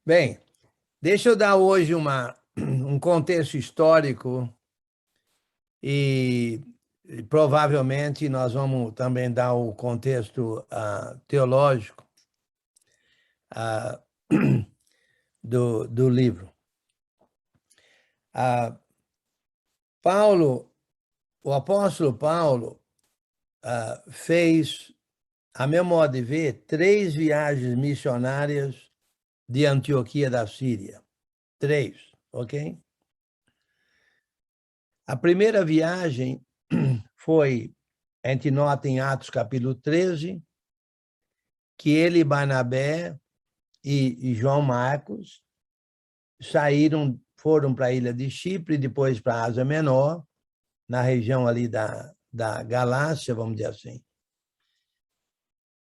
Bem, deixa eu dar hoje um contexto histórico e provavelmente nós vamos também dar o contexto teológico ah, do livro. Ah, o apóstolo Paulo fez, a meu modo de ver, 3 viagens missionárias de Antioquia da Síria. 3, ok? A primeira viagem foi, a gente nota em Atos capítulo 13, que ele, Barnabé e João Marcos foram para a ilha de Chipre, depois para a Ásia Menor, na região ali da Galácia, vamos dizer assim.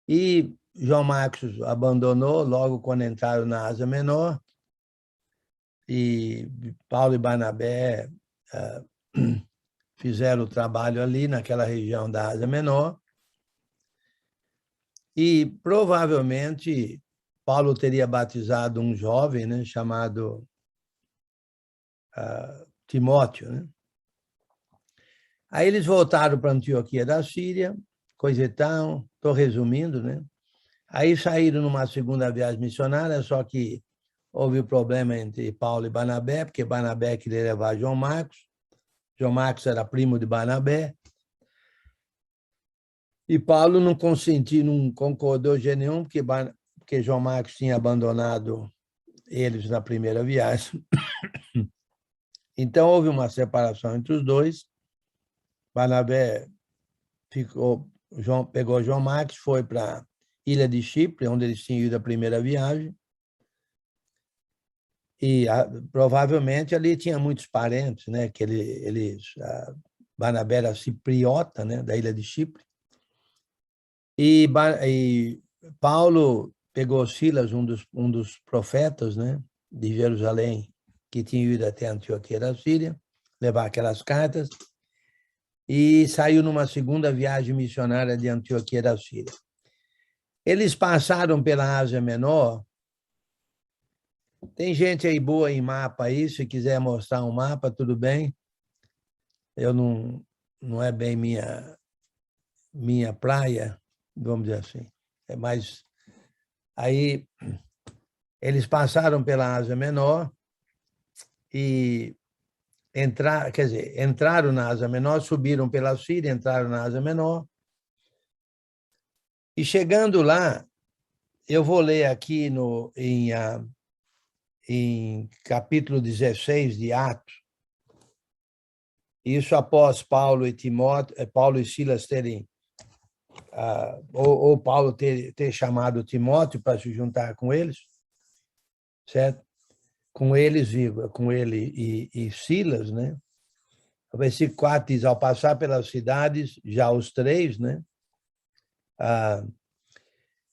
E João Marcos abandonou logo quando entraram na Ásia Menor, e Paulo e Barnabé fizeram o trabalho ali naquela região da Ásia Menor, e provavelmente Paulo teria batizado um jovem, né, chamado Timóteo, né? Aí eles voltaram para Antioquia da Síria, coisa e tal, estou resumindo, né? Aí saíram numa segunda viagem missionária, só que houve um problema entre Paulo e Barnabé, porque Barnabé queria levar João Marcos. João Marcos era primo de Barnabé. E Paulo não consentiu, não concordou de nenhum, porque João Marcos tinha abandonado eles na primeira viagem. Então houve uma separação entre os dois. Barnabé pegou João Marcos, foi para a ilha de Chipre, onde eles tinham ido a primeira viagem. E provavelmente ali tinha muitos parentes, né? Que Barnabé era cipriota, né? Da ilha de Chipre. E Paulo pegou Silas, um dos profetas, né? De Jerusalém, que tinha ido até Antioquia da Síria, levar aquelas cartas, e saiu numa segunda viagem missionária de Antioquia da Síria. Eles passaram pela Ásia Menor. Tem gente aí boa em mapa aí, se quiser mostrar um mapa, tudo bem. Eu não é bem minha praia, vamos dizer assim. É mais aí eles passaram pela Ásia Menor e entraram na Ásia Menor, subiram pela Síria, entraram na Ásia Menor. E chegando lá, eu vou ler aqui em capítulo 16 de Atos, isso após Paulo e Silas terem, ou Paulo ter chamado Timóteo para se juntar com eles, certo? Com eles, com ele e Silas, né? O versículo 4 diz, ao passar pelas cidades, já os 3, né?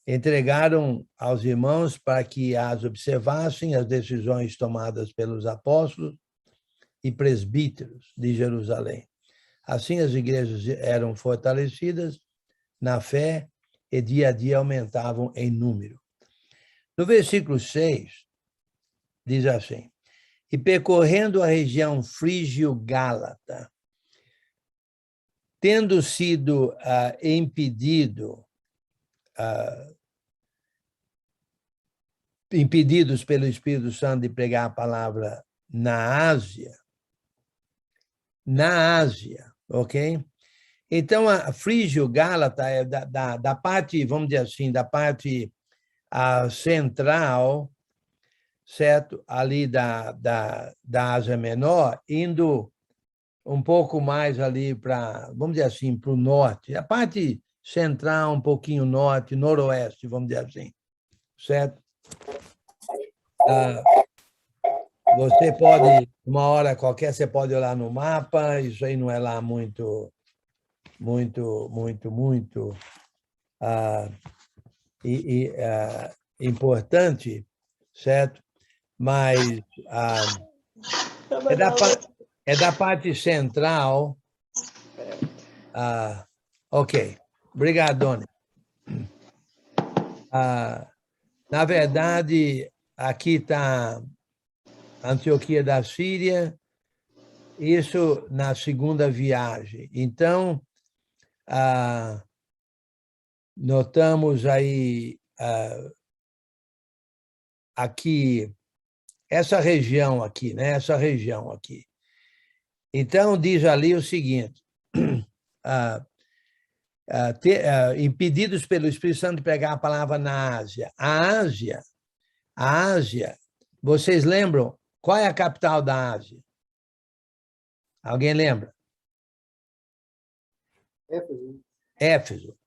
Entregaram aos irmãos para que as observassem as decisões tomadas pelos apóstolos e presbíteros de Jerusalém. Assim, as igrejas eram fortalecidas na fé e dia a dia aumentavam em número. No versículo 6, diz assim, e percorrendo a região frígio-gálata, tendo sido impedidos pelo Espírito Santo de pregar a palavra na Ásia, ok? Então, a Frígio-Gálata é da parte, vamos dizer assim, da parte central, certo? Ali da Ásia Menor, indo um pouco mais ali para, vamos dizer assim, para o norte. A parte central, um pouquinho norte, noroeste, vamos dizer assim, certo? Você pode, uma hora qualquer, você pode olhar no mapa, isso aí não é lá muito importante, certo? Mas é da parte central. Ok, obrigado, Doni. Na verdade, aqui está Antioquia da Síria, isso na segunda viagem. Então, notamos aí aqui, essa região aqui, né? Essa região aqui. Então, diz ali o seguinte, impedidos pelo Espírito Santo de pregar a palavra na Ásia. A Ásia, vocês lembram? Qual é a capital da Ásia? Alguém lembra? Éfeso. Éfeso.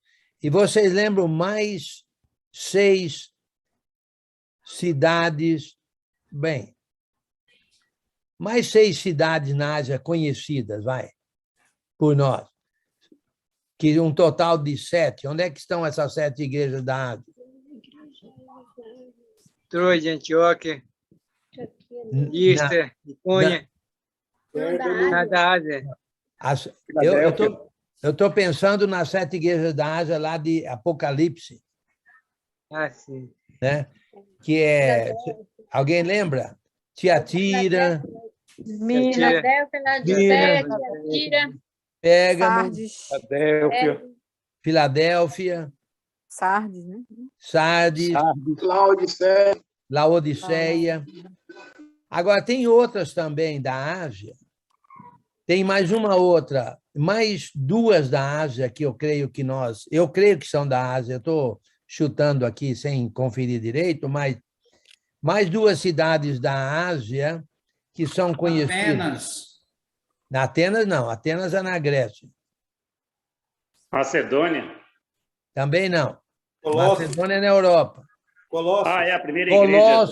E vocês lembram mais 6 cidades, bem, mais 6 cidades na Ásia conhecidas, vai, por nós, que um total de 7. Onde é que estão essas 7 igrejas da Ásia? Troia de Antioquia, Listra, Icônia, da Ásia. Eu estou pensando nas 7 igrejas da Ásia lá de Apocalipse. Sim. Né? Que é... Alguém lembra? Tiatira, Pérgamo, Filadélfia, Sardes, né? Sardes, Laodiceia. Agora, tem outras também da Ásia. Tem mais uma outra, mais 2 da Ásia que eu creio que são da Ásia, eu estou chutando aqui sem conferir direito, mas mais 2 cidades da Ásia que são conhecidas. Na Atenas, não. Atenas é na Grécia. Macedônia? Também não. Colossos. Macedônia é na Europa. Colossos. É a primeira igreja.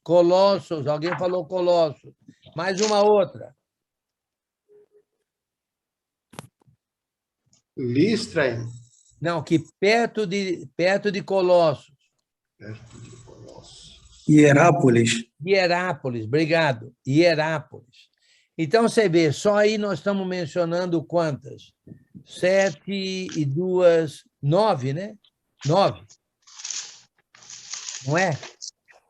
Colossos. Alguém falou Colossos. Mais uma outra. Listra. Não, que perto de Colossos. Hierápolis. Hierápolis, obrigado. Hierápolis. Então, você vê, só aí nós estamos mencionando quantas? 7 e 2, 9, né? 9. Não é?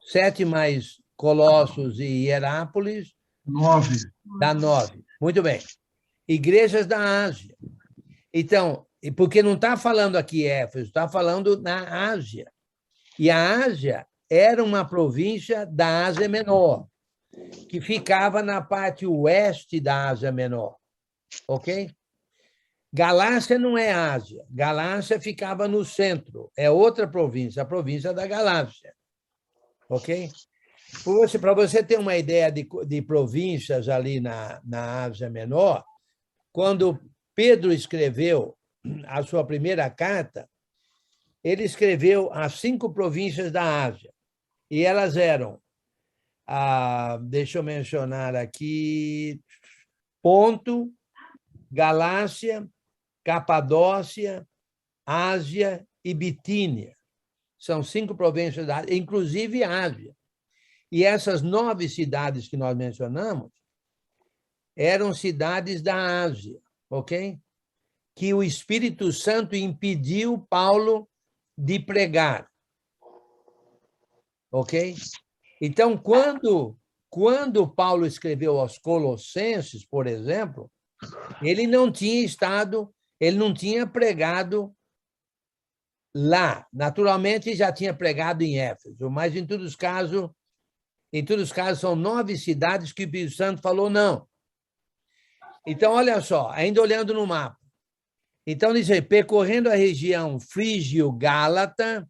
7 mais Colossos e Hierápolis. 9. Dá 9. Muito bem. Igrejas da Ásia. Então, porque não está falando aqui Éfeso, está falando na Ásia. E a Ásia era uma província da Ásia Menor, que ficava na parte oeste da Ásia Menor. Ok? Galácia não é Ásia. Galácia ficava no centro. É outra província, a província da Galácia. Ok? Para você ter uma ideia de províncias ali na Ásia Menor, quando Pedro escreveu a sua primeira carta, ele escreveu as 5 províncias da Ásia. E elas eram, deixa eu mencionar aqui, Ponto, Galácia, Capadócia, Ásia e Bitínia. São 5 províncias da Ásia, inclusive Ásia. E essas 9 cidades que nós mencionamos eram cidades da Ásia, ok? Que o Espírito Santo impediu Paulo de pregar. Ok? Então, quando Paulo escreveu aos Colossenses, por exemplo, ele não tinha pregado lá. Naturalmente, já tinha pregado em Éfeso, mas em todos os casos, são 9 cidades que o Espírito Santo falou não. Então, olha só, ainda olhando no mapa. Então, diz aí, percorrendo a região frígio-gálata,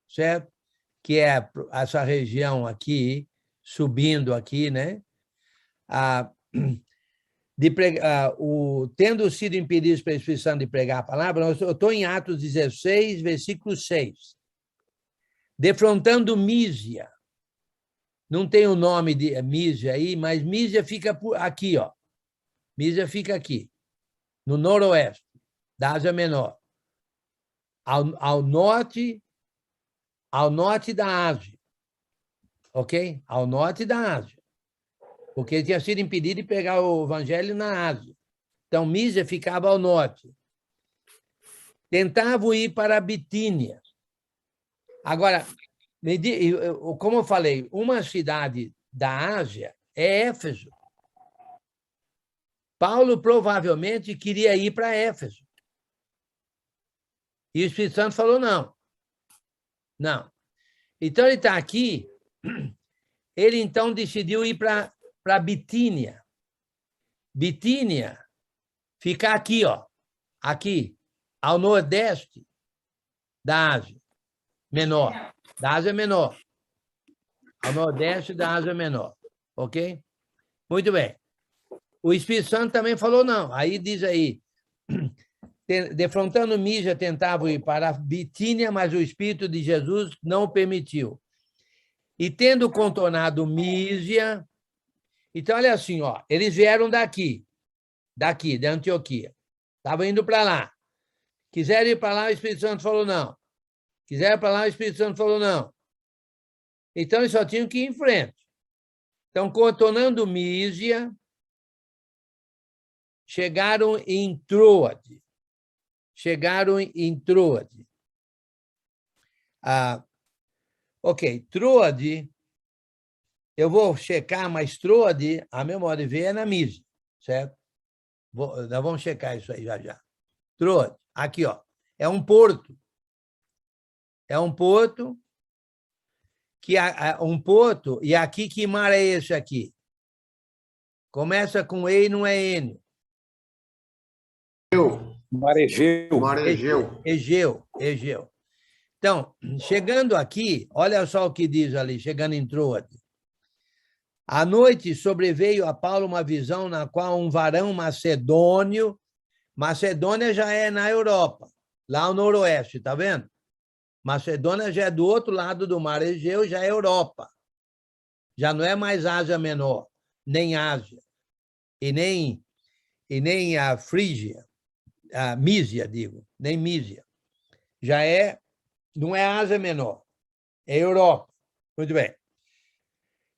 certo? Que é essa região aqui, subindo aqui, né? Tendo sido impedidos pelo Espírito Santo de pregar a palavra, eu estou em Atos 16, versículo 6. Defrontando Mísia. Não tem o nome de Mísia aí, mas Mísia fica aqui, ó. Mísia fica aqui, no noroeste da Ásia Menor, ao norte da Ásia, ok? Ao norte da Ásia, porque ele tinha sido impedido de pregar o evangelho na Ásia. Então, Mísia ficava ao norte. Tentavam ir para a Bitínia. Agora, Como eu falei, uma cidade da Ásia é Éfeso. Paulo provavelmente queria ir para Éfeso. E o Espírito Santo falou não. Não. Então, ele está aqui, ele então decidiu ir para Bitínia. Bitínia fica aqui, ó, aqui, ao nordeste da Ásia Menor. Da Ásia Menor. Ao nordeste da Ásia Menor. Ok? Muito bem. O Espírito Santo também falou não. Aí diz aí, defrontando Mísia, tentava ir para Bitínia, mas o Espírito de Jesus não o permitiu. E tendo contornado Mísia, então, olha assim, ó, eles vieram daqui, da Antioquia. Estavam indo para lá. Quiseram ir para lá, o Espírito Santo falou não. Quiseram para lá, o Espírito Santo falou não. Então, eles só tinham que ir em frente. Então, contornando Mísia, chegaram em Troade. Ok, Troade, eu vou checar, mas Troade, a meu modo de ver, é na Mísia, certo? Nós vamos checar isso aí já. Troade, aqui, ó, é um porto. É um porto, e aqui que mar é esse aqui? Começa com E e não é N. Marejeu. Egeu. Então, chegando aqui, olha só o que diz ali, chegando em Troade. À noite sobreveio a Paulo uma visão na qual um varão macedônio, Macedônia já é na Europa, lá ao noroeste, tá vendo? Macedônia já é do outro lado do mar Egeu, já é Europa. Já não é mais Ásia Menor, nem Ásia, e nem a Frígia, a Mísia, digo, nem Mísia. Já não é Ásia Menor, é Europa. Muito bem.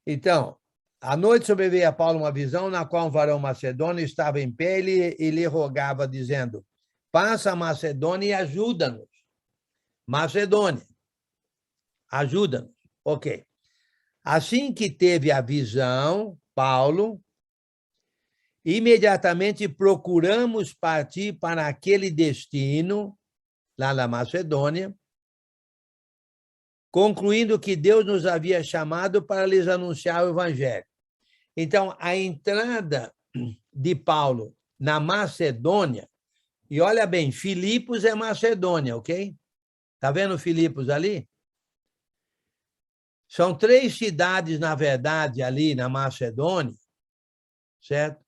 Então, à noite sobreveio a Paulo uma visão na qual um varão macedônio estava em pé e lhe rogava, dizendo, passa a Macedônia e ajuda-nos. Macedônia, ajuda-nos. Ok. Assim que teve a visão, Paulo, imediatamente procuramos partir para aquele destino, lá na Macedônia, concluindo que Deus nos havia chamado para lhes anunciar o Evangelho. Então, a entrada de Paulo na Macedônia, e olha bem, Filipos é Macedônia, ok? Está vendo Filipos ali? São 3 cidades, na verdade, ali na Macedônia, certo?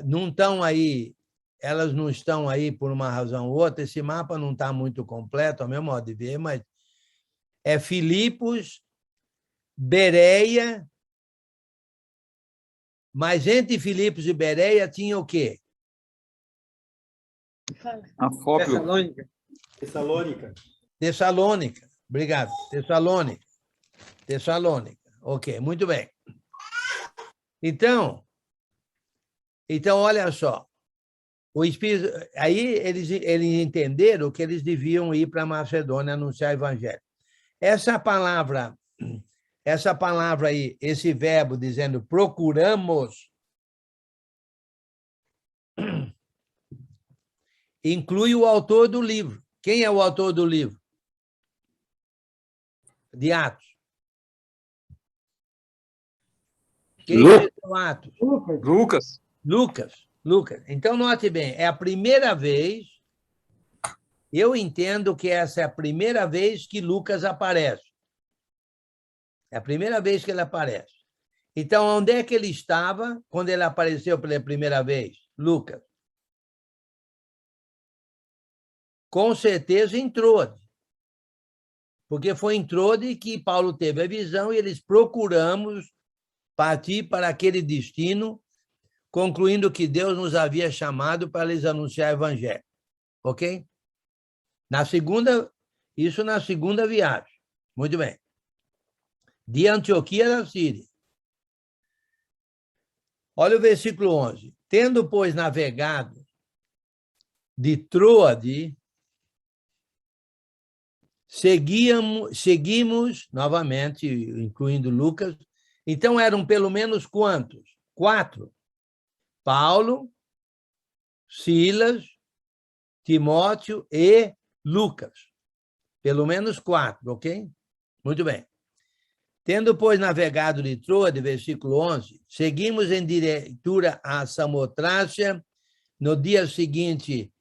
Não estão aí, elas não estão aí por uma razão ou outra, esse mapa não está muito completo, ao meu modo de ver, mas é Filipos, Bereia, mas entre Filipos e Bereia tinha o quê? Tessalônica. Obrigado. Tessalônica. Ok, muito bem. Então, olha só. O Espírito, aí eles entenderam que eles deviam ir para a Macedônia anunciar o Evangelho. Essa palavra aí, esse verbo dizendo procuramos, inclui o autor do livro. Quem é o autor do livro? De Atos. Quem escreveu Atos? Lucas. Então, note bem, é a primeira vez, eu entendo que essa é a primeira vez que Lucas aparece. É a primeira vez que ele aparece. Então, onde é que ele estava quando ele apareceu pela primeira vez? Lucas. Com certeza em Troade. Porque foi em Troade que Paulo teve a visão e eles procuramos partir para aquele destino, concluindo que Deus nos havia chamado para lhes anunciar o Evangelho. Ok? Isso na segunda viagem. Muito bem. De Antioquia da Síria. Olha o versículo 11. Tendo, pois, navegado de Troade, Seguimos, novamente, incluindo Lucas. Então, eram pelo menos quantos? 4. Paulo, Silas, Timóteo e Lucas. Pelo menos 4, ok? Muito bem. Tendo, pois, navegado de Troade, versículo 11, seguimos em diretura a Samotrácia, no dia seguinte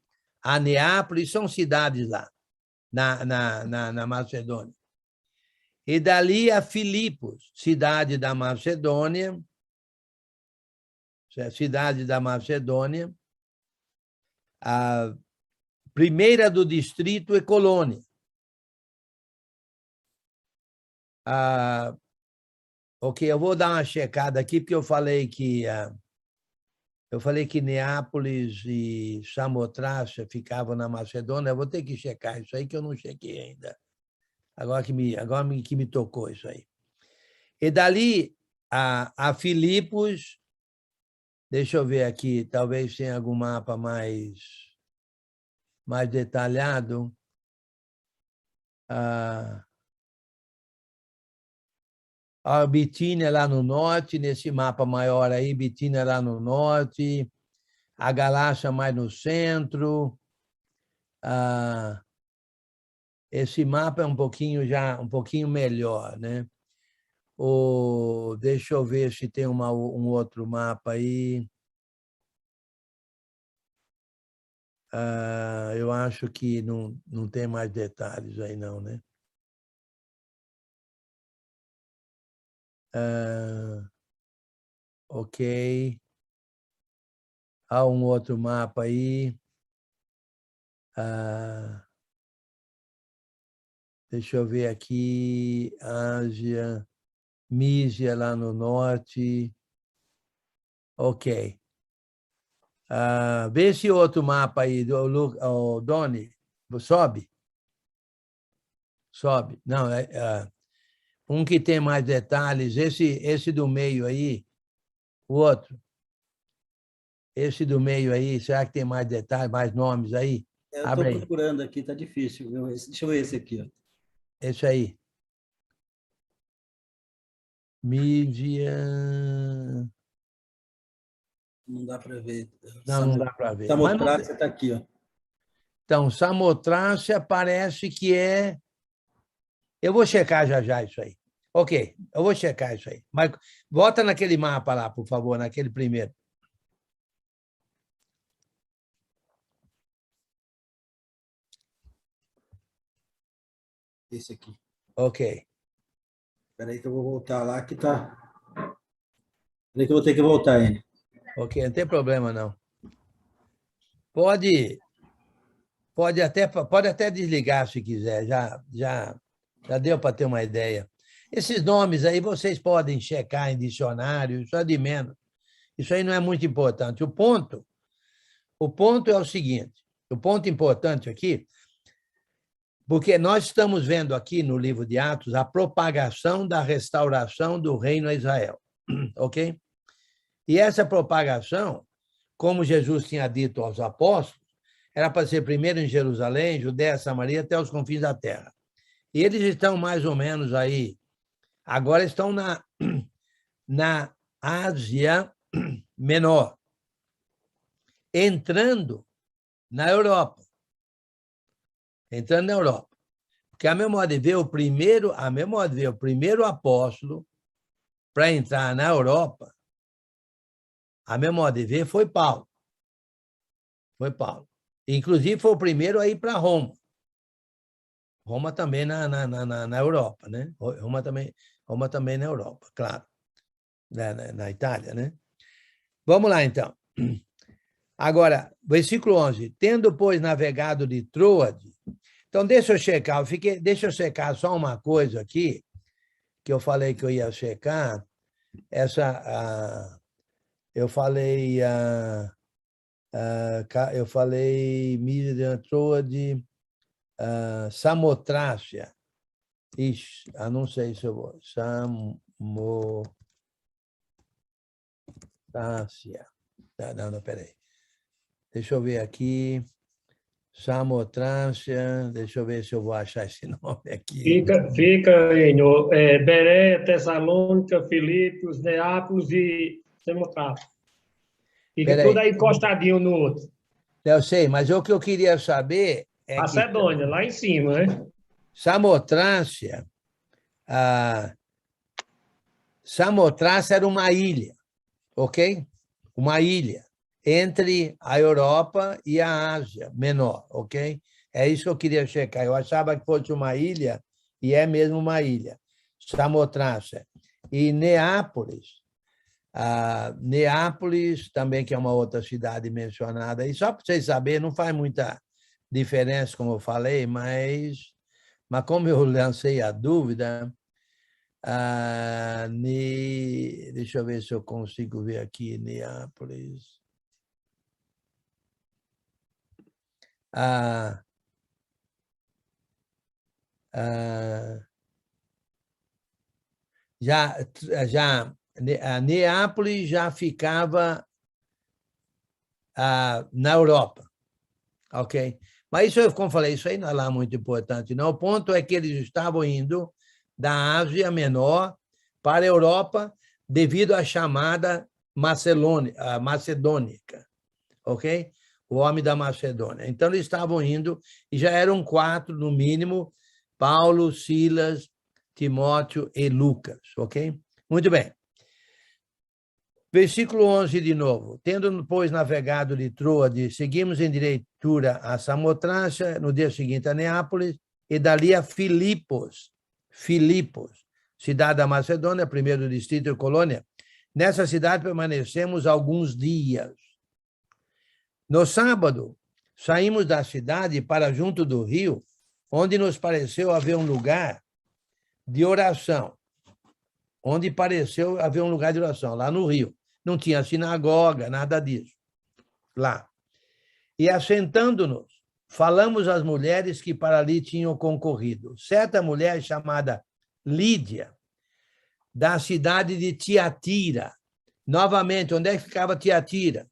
a Neápolis, são cidades lá, na Macedônia. E dali a Filipos, cidade da Macedônia, a primeira do distrito e colônia. Ok, eu vou dar uma checada aqui, porque eu falei que Neápolis e Samotrácia ficavam na Macedônia. Eu vou ter que checar isso aí, que eu não chequei ainda. Agora que me tocou isso aí. E dali a Filipos, deixa eu ver aqui, talvez tenha algum mapa mais detalhado. A Bitínia lá no norte, nesse mapa maior aí, Bitínia lá no norte, a Galácia mais no centro. Esse mapa é um pouquinho melhor, né? Deixa eu ver se tem um outro mapa aí. Eu acho que não tem mais detalhes aí, não, né? Ok. Há um outro mapa aí. Deixa eu ver aqui. Ásia, Mísia lá no norte. Ok. Vê esse outro mapa aí, Doni. Sobe? Sobe. Não, um que tem mais detalhes. Esse do meio aí, o outro. Esse do meio aí, será que tem mais detalhes, mais nomes aí? Eu Abre estou aí. procurando aqui, está difícil. Deixa eu ver esse aqui. Ó. Esse aí. Mídia. Não dá para ver. Não dá para ver. Samotrácia está aqui. Ó. Então, Samotrácia parece que é... Eu vou checar já isso aí. Ok, eu vou checar isso aí. Mas volta naquele mapa lá, por favor, naquele primeiro. Esse aqui. Ok. Espera aí que eu vou voltar lá, que tá... Espera aí que eu vou ter que voltar, ele. Ok, não tem problema, não. Pode até desligar se quiser, já deu para ter uma ideia. Esses nomes aí vocês podem checar em dicionário, isso é de menos. Isso aí não é muito importante. O ponto é o seguinte, o ponto importante aqui, porque nós estamos vendo aqui no livro de Atos a propagação da restauração do reino a Israel, ok? E essa propagação, como Jesus tinha dito aos apóstolos, era para ser primeiro em Jerusalém, Judéia, Samaria, até os confins da terra. E eles estão mais ou menos aí, agora estão na Ásia Menor, entrando na Europa. Porque a meu modo de ver, o primeiro apóstolo para entrar na Europa, a meu modo de ver, foi Paulo. Inclusive, foi o primeiro a ir para Roma. Roma também na Europa, né? Roma também na Europa, claro. Na Itália, né? Vamos lá, então. Agora, versículo 11. Tendo, pois, navegado de Troade. Então, deixa eu checar só uma coisa aqui, que eu falei que eu ia checar. Eu falei Mídia, Troade, Samotrácia. Ixi, não sei se eu vou. Samotrácia. Não, peraí. Deixa eu ver aqui. Samotrácia, deixa eu ver se eu vou achar esse nome aqui. Fica em Bereia, Tessalônica, Filipos, Neápolis e Samotracia. Fica Peraí. tudo aí encostadinho no outro. Eu sei, mas o que eu queria saber é que Macedônia, lá em cima, né? Samotrácia, Samotrácia era uma ilha, ok? Uma ilha entre a Europa e a Ásia Menor, ok? É isso que eu queria checar. Eu achava que fosse uma ilha, e é mesmo uma ilha, Samotrácia. E Neápolis, Neápolis também, que é uma outra cidade mencionada. E só para vocês saberem, não faz muita diferença, como eu falei, mas como eu lancei a dúvida, deixa eu ver se eu consigo ver aqui, Neápolis. A Neápolis já ficava na Europa, ok? Mas isso, como eu falei, isso aí não é lá muito importante, não. O ponto é que eles estavam indo da Ásia Menor para a Europa devido à chamada macedônica, ok? O homem da Macedônia. Então, eles estavam indo, e já eram 4, no mínimo, Paulo, Silas, Timóteo e Lucas, ok? Muito bem. Versículo 11 de novo. Tendo, pois, navegado de Troade, seguimos em direitura a Samotrácia, no dia seguinte a Neápolis, e dali a Filipos, cidade da Macedônia, primeiro distrito e colônia. Nessa cidade permanecemos alguns dias. No sábado, saímos da cidade para junto do rio, onde nos pareceu haver um lugar de oração. Lá no rio. Não tinha sinagoga, nada disso. Lá. E assentando-nos, falamos às mulheres que para ali tinham concorrido. Certa mulher chamada Lídia, da cidade de Tiatira. Novamente, onde é que ficava Tiatira?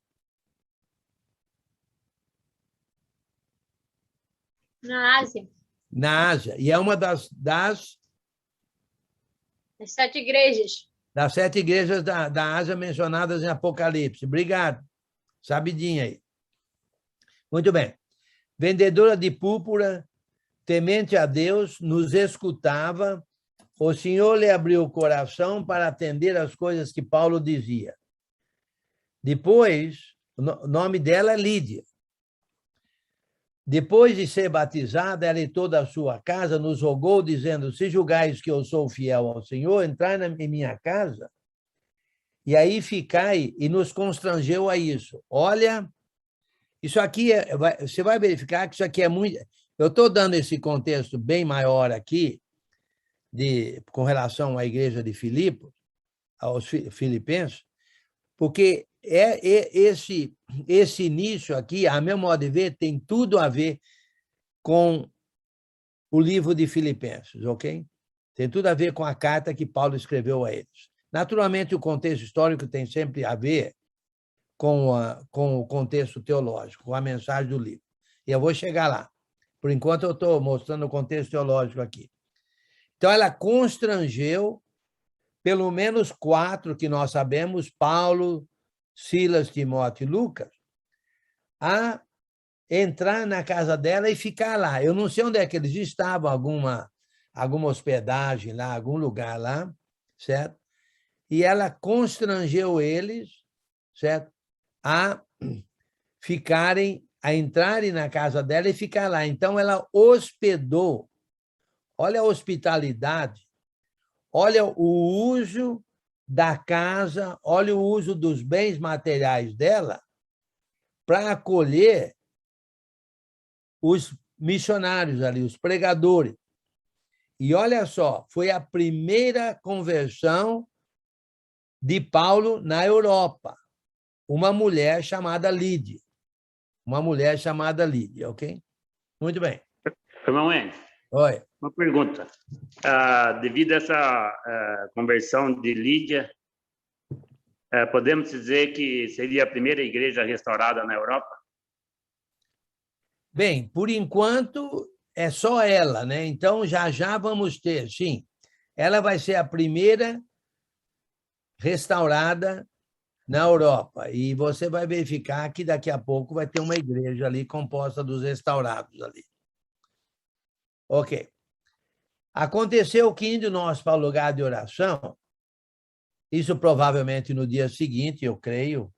Na Ásia. Na Ásia. E é uma das 7 igrejas. das 7 igrejas da Ásia mencionadas em Apocalipse. Obrigado. Sabidinha aí. Muito bem. Vendedora de púrpura, temente a Deus, nos escutava. O Senhor lhe abriu o coração para atender às coisas que Paulo dizia. Depois, o nome dela é Lídia. Depois de ser batizada, ela e toda a sua casa nos rogou, dizendo, se julgais que eu sou fiel ao Senhor, entrai em minha casa, e aí ficai, e nos constrangeu a isso. Olha, isso aqui, você vai verificar que isso aqui é muito... Eu estou dando esse contexto bem maior aqui, com relação à igreja de Filipos, aos filipenses, porque esse início aqui, a meu modo de ver, tem tudo a ver com o livro de Filipenses, ok? Tem tudo a ver com a carta que Paulo escreveu a eles. Naturalmente, o contexto histórico tem sempre a ver com o contexto teológico, com a mensagem do livro. E eu vou chegar lá. Por enquanto, eu estou mostrando o contexto teológico aqui. Então, ela constrangeu pelo menos 4 que nós sabemos, Paulo, Silas, Timóteo e Lucas, a entrar na casa dela e ficar lá. Eu não sei onde é que eles estavam, alguma hospedagem lá, algum lugar lá, certo? E ela constrangeu eles, certo? A entrarem na casa dela e ficar lá. Então, ela hospedou. Olha a hospitalidade, olha o uso da casa, olha o uso dos bens materiais dela para acolher os missionários ali, os pregadores. E olha só, foi a primeira conversão de Paulo na Europa. Uma mulher chamada Lídia. Ok? Muito bem. Irmão Enzo, Oi. uma pergunta. Devido a essa conversão de Lídia, podemos dizer que seria a primeira igreja restaurada na Europa? Bem, por enquanto é só ela, né? Então já vamos ter, sim. Ela vai ser a primeira restaurada na Europa. E você vai verificar que daqui a pouco vai ter uma igreja ali composta dos restaurados ali. Ok. Aconteceu que, indo nós para o lugar de oração, isso provavelmente no dia seguinte, eu creio,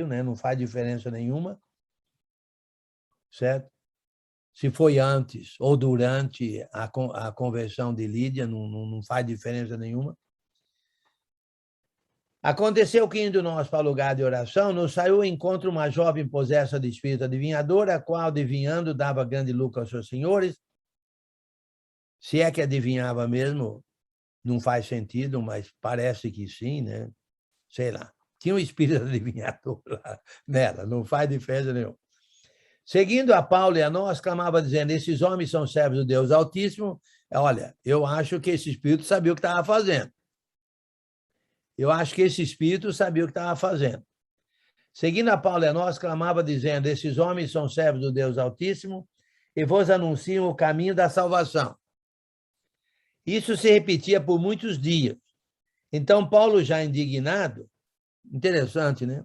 né? Não faz diferença nenhuma, certo? Se foi antes ou durante a conversão de Lídia, não faz diferença nenhuma. Aconteceu que, indo nós para o lugar de oração, nos saiu ao encontro uma jovem possessa de espírito adivinhador, a qual, adivinhando, dava grande lucro aos seus senhores. Se é que adivinhava mesmo, não faz sentido, mas parece que sim, né? Sei lá. Tinha um espírito adivinhador lá nela, não faz diferença nenhuma. Seguindo a Paulo e a nós, clamava dizendo: esses homens são servos do Deus Altíssimo. Olha, eu acho que esse espírito sabia o que estava fazendo. Eu acho que esse espírito sabia o que estava fazendo. Seguindo a Paulo e a nós, clamava dizendo: esses homens são servos do Deus Altíssimo e vos anunciam o caminho da salvação. Isso se repetia por muitos dias. Então, Paulo, já indignado, interessante, né?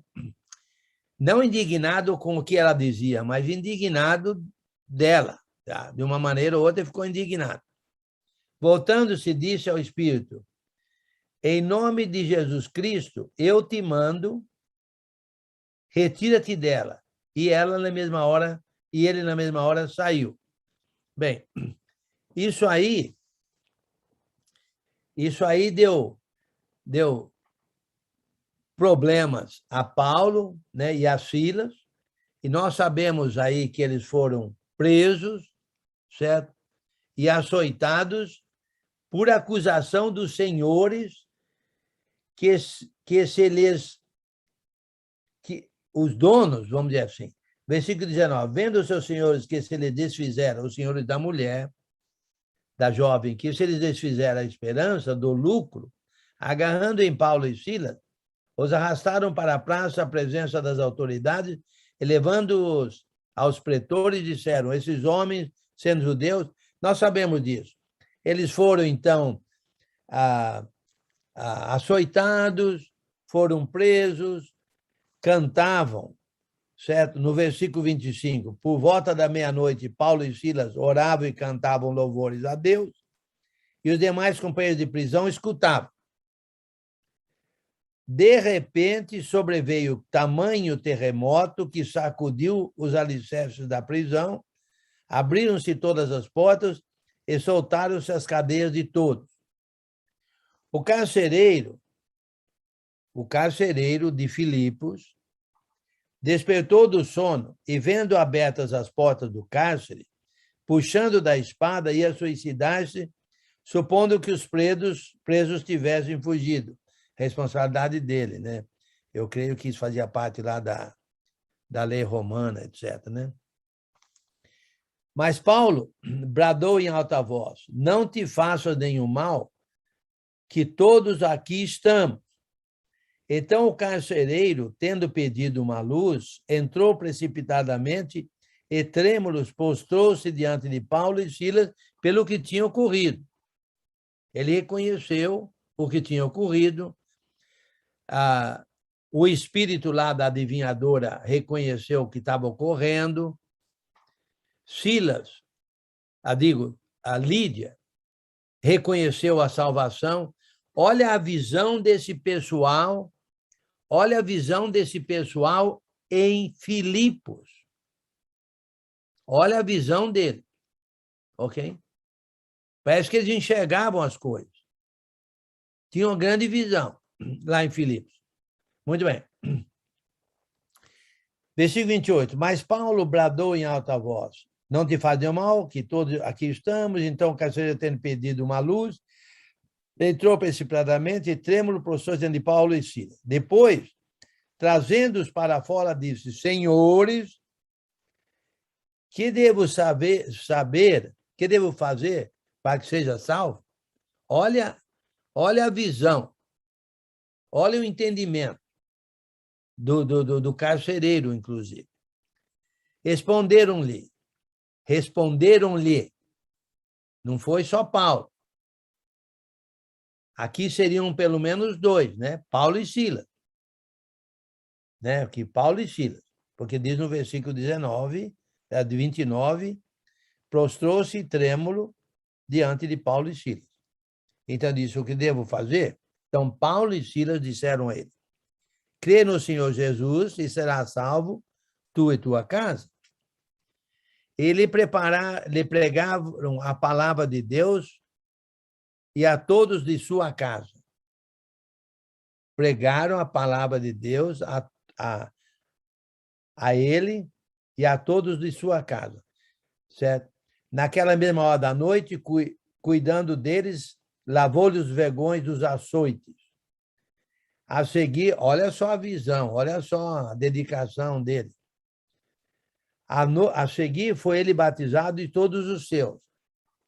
Não indignado com o que ela dizia, mas indignado dela. Tá? De uma maneira ou outra, ele ficou indignado. Voltando-se, disse ao Espírito: em nome de Jesus Cristo, eu te mando, retira-te dela. E ela, na mesma hora, e ele, na mesma hora, saiu. Bem, isso aí deu problemas a Paulo, né, e a Silas, e nós sabemos aí que eles foram presos, certo? E açoitados por acusação dos senhores que os donos, vamos dizer assim, versículo 19, vendo os seus senhores que se lhes desfizeram, os senhores da mulher, da jovem, que se lhes desfizeram a esperança do lucro, agarrando em Paulo e Silas, os arrastaram para a praça à presença das autoridades, e levando-os aos pretores, disseram: esses homens, sendo judeus, nós sabemos disso. Eles foram, então, açoitados, foram presos, cantavam, certo? No versículo 25, por volta da meia-noite, Paulo e Silas oravam e cantavam louvores a Deus, e os demais companheiros de prisão escutavam. De repente, sobreveio tamanho terremoto que sacudiu os alicerces da prisão, abriram-se todas as portas e soltaram-se as cadeias de todos. O carcereiro de Filipos despertou do sono e, vendo abertas as portas do cárcere, puxando da espada, ia suicidar-se, supondo que os presos tivessem fugido. Responsabilidade dele, né? Eu creio que isso fazia parte lá da lei romana, etc., né? Mas Paulo bradou em alta voz: não te faças nenhum mal, que todos aqui estamos. Então o carcereiro, tendo pedido uma luz, entrou precipitadamente e, trêmulos, prostrou-se diante de Paulo e Silas pelo que tinha ocorrido. Ele reconheceu o que tinha ocorrido. O espírito lá da adivinhadora reconheceu o que estava ocorrendo. Silas, a Lídia, reconheceu a salvação. Olha a visão desse pessoal, em Filipos. Olha a visão dele, ok? Parece que eles enxergavam as coisas. Tinham uma grande visão lá em Filipos. Muito bem. Versículo 28. Mas Paulo bradou em alta voz: não te faz mal, que todos aqui estamos. Então o carcereiro, tendo pedido uma luz, entrou precipitadamente e, trêmulo, prostrou-se diante de Paulo e Silas. Depois, trazendo-os para fora, disse: senhores, que devo que devo fazer para que seja salvo? Olha a visão, olha o entendimento do carcereiro, inclusive. Responderam-lhe. Não foi só Paulo. Aqui seriam pelo menos dois, né? Paulo e Silas. Né? Aqui, Paulo e Silas. Porque diz no versículo 29, prostrou-se trêmulo diante de Paulo e Silas. Então, disse, o que devo fazer? Então, Paulo e Silas disseram a ele, crê no Senhor Jesus e será salvo tu e tua casa. Lhe pregavam a palavra de Deus e a todos de sua casa. Pregaram a palavra de Deus a ele e a todos de sua casa. Certo? Naquela mesma hora da noite, cuidando deles, lavou-lhe os vergões dos açoites. A seguir, olha só a visão, olha só a dedicação dele. A seguir, foi ele batizado e todos os seus.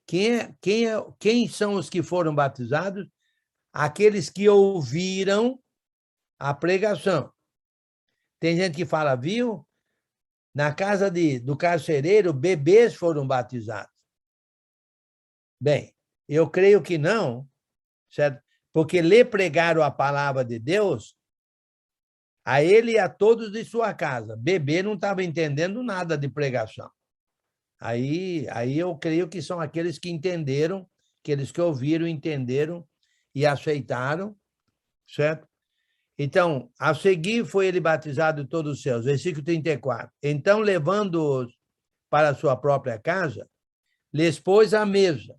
Quem são os que foram batizados? Aqueles que ouviram a pregação. Tem gente que fala, viu? Na casa do carcereiro, bebês foram batizados. Bem, eu creio que não, certo? Porque lhe pregaram a palavra de Deus a ele e a todos de sua casa. Bebê não estava entendendo nada de pregação. Aí eu creio que são aqueles que entenderam, aqueles que ouviram, entenderam e aceitaram, certo? Então, a seguir foi ele batizado de todos os céus. Versículo 34. Então, levando-os para a sua própria casa, lhes pôs à mesa.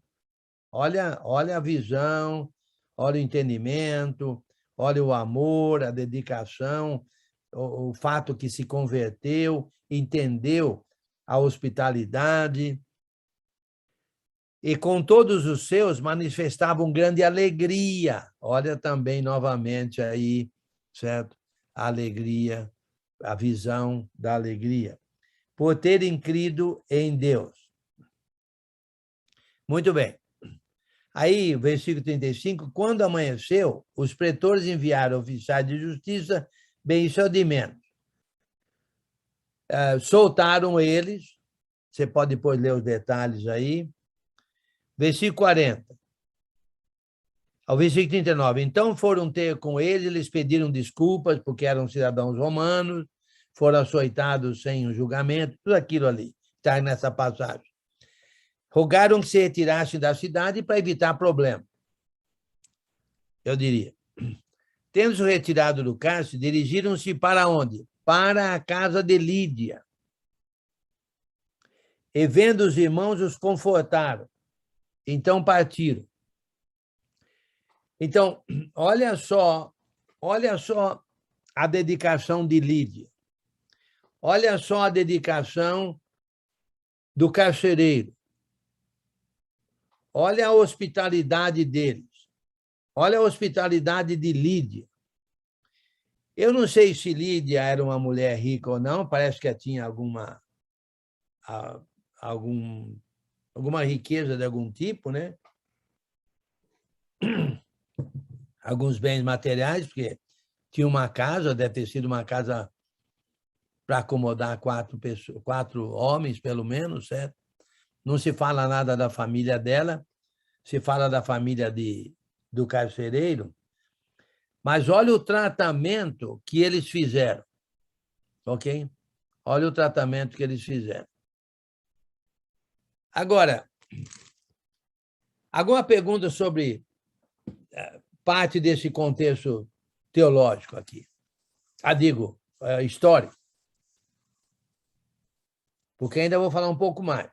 Olha a visão, olha o entendimento, olha o amor, a dedicação, o fato que se converteu, entendeu a hospitalidade. E com todos os seus manifestavam grande alegria. Olha também novamente aí, certo? A alegria, a visão da alegria. Por terem crido em Deus. Muito bem. Aí, versículo 35, quando amanheceu, os pretores enviaram oficiais de justiça, bem isso é de menos. Soltaram eles, você pode depois ler os detalhes aí. Versículo 40. Ao versículo 39. Então foram ter com ele, eles pediram desculpas, porque eram cidadãos romanos, foram açoitados sem um julgamento, tudo aquilo ali, está nessa passagem. Rogaram que se retirassem da cidade para evitar problema. Eu diria. Tendo-se retirado do cárcere, dirigiram-se para onde? Para a casa de Lídia. E vendo os irmãos, os confortaram. Então partiram. Então, olha só a dedicação de Lídia. Olha só a dedicação do carcereiro. Olha a hospitalidade deles. Olha a hospitalidade de Lídia. Eu não sei se Lídia era uma mulher rica ou não, parece que tinha alguma riqueza de algum tipo, né? Alguns bens materiais, porque tinha uma casa, deve ter sido uma casa para acomodar 4 homens, pelo menos, certo? Não se fala nada da família dela, se fala da família do carcereiro, mas olha o tratamento que eles fizeram, ok? Olha o tratamento que eles fizeram. Agora, alguma pergunta sobre parte desse contexto teológico aqui? Digo, histórico. Porque ainda vou falar um pouco mais.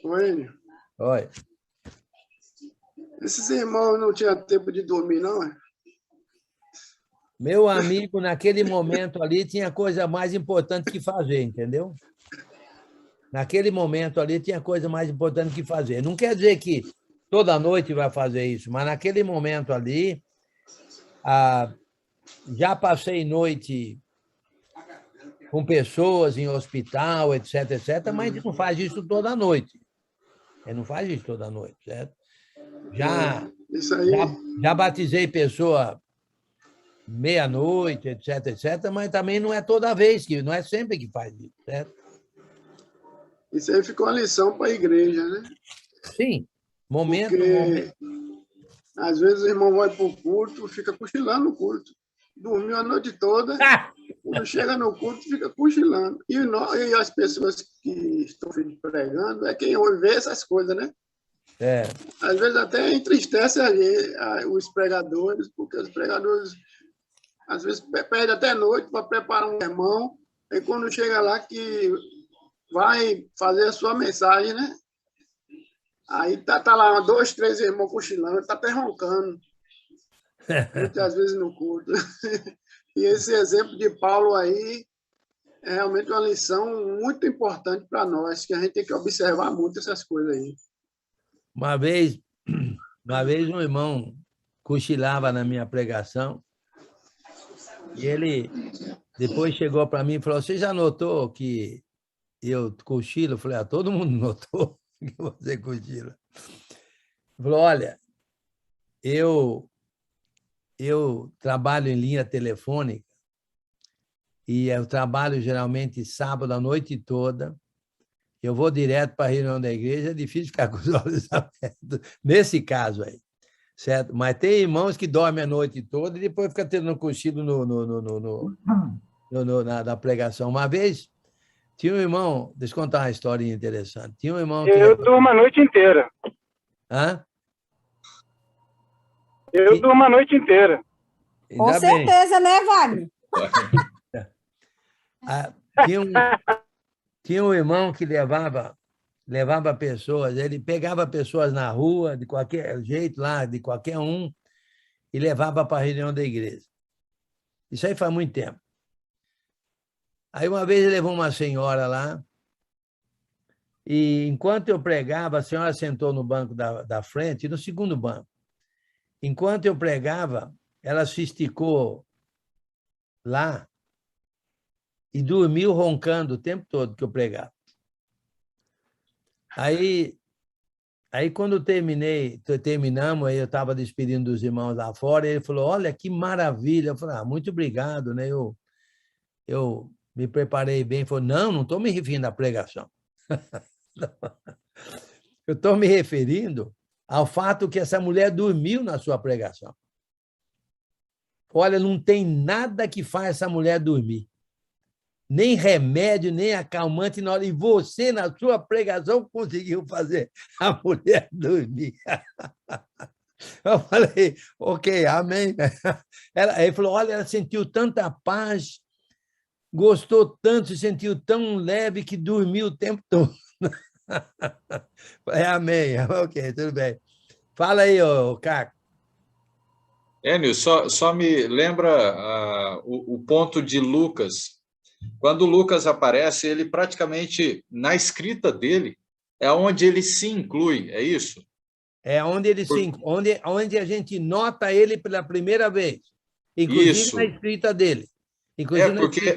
Oi. Oi. Esses irmãos não tinham tempo de dormir, não? Meu amigo, naquele momento ali, tinha coisa mais importante que fazer, entendeu? Naquele momento ali, tinha coisa mais importante que fazer. Não quer dizer que toda noite vai fazer isso, mas naquele momento ali, já passei noite com pessoas em hospital, etc., etc., mas não faz isso toda noite. Ele não faz isso toda noite, certo? Já batizei pessoa meia-noite, etc, etc, mas também não é toda vez, não é sempre que faz isso, certo? Isso aí ficou uma lição para a igreja, né? Sim, momento. Porque às vezes o irmão vai para o culto, fica cochilando no culto. Dormiu a noite toda, quando chega no culto, fica cochilando. E as pessoas que estão pregando é quem ouve ver essas coisas, né? É, Às vezes até entristece os pregadores, porque os pregadores às vezes perdem até noite para preparar um sermão, e quando chega lá que vai fazer a sua mensagem, né? Aí tá lá 2, 3 irmãos cochilando, tá até roncando, muitas vezes no culto. E esse exemplo de Paulo aí é realmente uma lição muito importante para nós, que a gente tem que observar muito essas coisas aí. uma vez um irmão cochilava na minha pregação e ele depois chegou para mim e falou: "Você já notou que eu cochilo?" Eu falei: "Todo mundo notou que você cochila." Ele falou: "Olha, eu trabalho em linha telefônica e eu trabalho geralmente sábado a noite toda. Eu vou direto para a reunião da igreja, é difícil ficar com os olhos abertos, nesse caso aí, certo? Mas tem irmãos que dormem a noite toda e depois fica tendo um cochilo na pregação. Uma vez, tinha um irmão, deixa eu contar uma historinha interessante. Tinha um irmão que... Eu durmo a noite inteira. Hã? Eu durmo a noite inteira. Com certeza, né, Wagner? Tinha um irmão que levava pessoas, ele pegava pessoas na rua, de qualquer jeito, lá, de qualquer um, e levava para a reunião da igreja. Isso aí faz muito tempo. Aí, uma vez, ele levou uma senhora lá, e enquanto eu pregava, a senhora sentou no banco da frente, no segundo banco. Enquanto eu pregava, ela se esticou lá e dormiu roncando o tempo todo que eu pregava. Aí quando terminamos, aí eu estava despedindo dos irmãos lá fora, e ele falou: "Olha, que maravilha." Eu falei: "Muito obrigado, né? Eu me preparei bem." Ele falou: Não estou me referindo à pregação. Eu estou me referindo ao fato que essa mulher dormiu na sua pregação. Olha, não tem nada que faz essa mulher dormir. Nem remédio, nem acalmante. E você, na sua pregação, conseguiu fazer a mulher dormir. Eu falei: "Ok, amém." Ele falou: "Olha, ela sentiu tanta paz, gostou tanto, se sentiu tão leve que dormiu o tempo todo." Amém. Ok, tudo bem. Fala aí, Caco. Enio, só me lembra o ponto de Lucas. Quando Lucas aparece, ele praticamente, na escrita dele, é onde ele se inclui, é isso? É onde ele onde a gente nota ele pela primeira vez, inclusive isso. Na escrita dele. Porque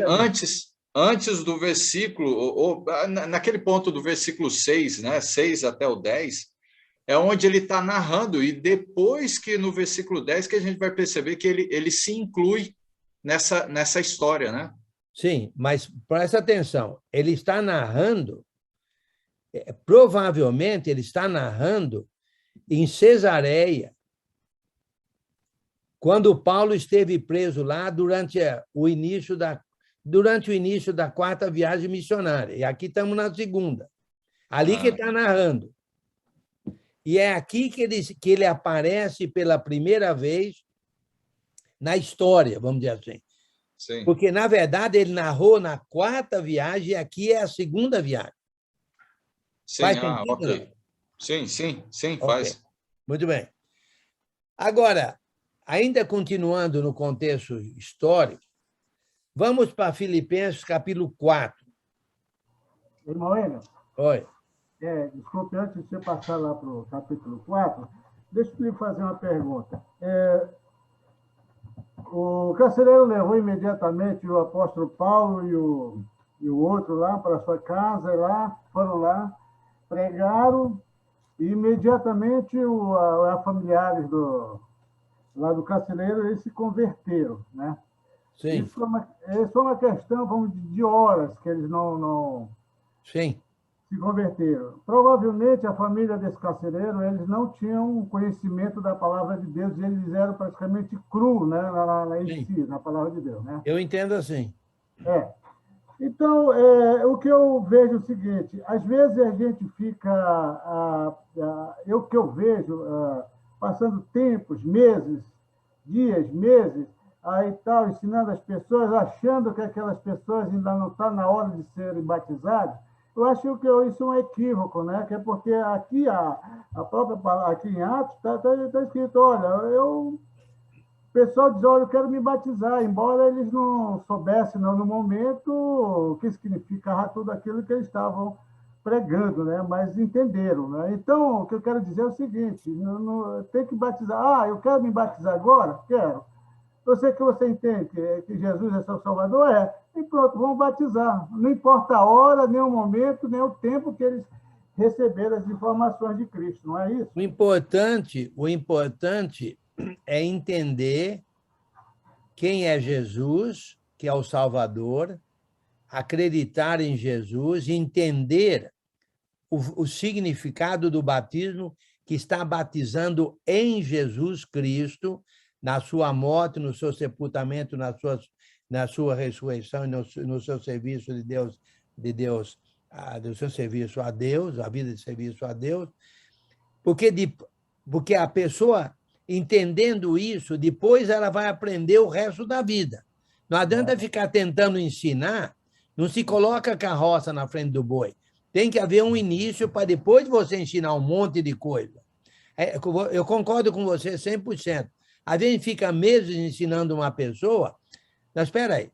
antes do versículo, naquele ponto do versículo 6, né, 6 até o 10, é onde ele está narrando, e depois que no versículo 10 que a gente vai perceber que ele se inclui nessa história, né? Sim, mas presta atenção, ele está narrando, provavelmente ele está narrando em Cesareia, quando Paulo esteve preso lá durante o início da quarta viagem missionária. E aqui estamos na segunda. Ali que ele está narrando. E é aqui que ele aparece pela primeira vez na história, vamos dizer assim. Sim. Porque, na verdade, ele narrou na quarta viagem e aqui é a segunda viagem. Sim, Faz sentido, ok. não? Sim, Okay. faz. Muito bem. Agora, ainda continuando no contexto histórico, vamos para Filipenses, capítulo 4. Irmão Enio? Oi. Desculpe, antes de você passar lá para o capítulo 4, deixa eu lhe fazer uma pergunta. O carcereiro levou imediatamente o apóstolo Paulo e o outro lá para a sua casa, foram lá, pregaram, e imediatamente a familiares lá do carcereiro, eles se converteram, né? Sim. Isso foi uma questão, vamos dizer, de horas que eles não Sim. se converteram. Provavelmente, a família desse carcereiro, eles não tinham conhecimento da palavra de Deus, e eles eram praticamente crus, né, em si, na palavra de Deus, né? Eu entendo assim. Então, o que eu vejo é o seguinte, às vezes a gente fica, o que eu vejo, passando tempos, meses, dias, meses, aí tal, ensinando as pessoas, achando que aquelas pessoas ainda não estão na hora de serem batizadas. Eu acho que isso é um equívoco, né? Que é porque aqui, a própria palavra, aqui em Atos, está escrito, olha, o pessoal diz, olha, eu quero me batizar, embora eles não soubessem no momento o que significava tudo aquilo que eles estavam pregando, né? Mas entenderam, né? Então, o que eu quero dizer é o seguinte, tem que batizar. Eu quero me batizar agora? Quero. Eu sei que você entende que Jesus é seu Salvador, e pronto, vamos batizar. Não importa a hora, nem o momento, nem o tempo que eles receberam as informações de Cristo, não é isso? O importante é entender quem é Jesus, que é o Salvador, acreditar em Jesus, entender o significado do batismo, que está batizando em Jesus Cristo, na sua morte, no seu sepultamento, na sua ressurreição, no seu serviço de Deus, do seu serviço a Deus, a vida de serviço a Deus, porque a pessoa, entendendo isso, depois ela vai aprender o resto da vida. Não adianta ficar tentando ensinar, não se coloca a carroça na frente do boi. Tem que haver um início para depois você ensinar um monte de coisa. Eu concordo com você 100%. Às vezes fica meses ensinando uma pessoa, mas espera aí,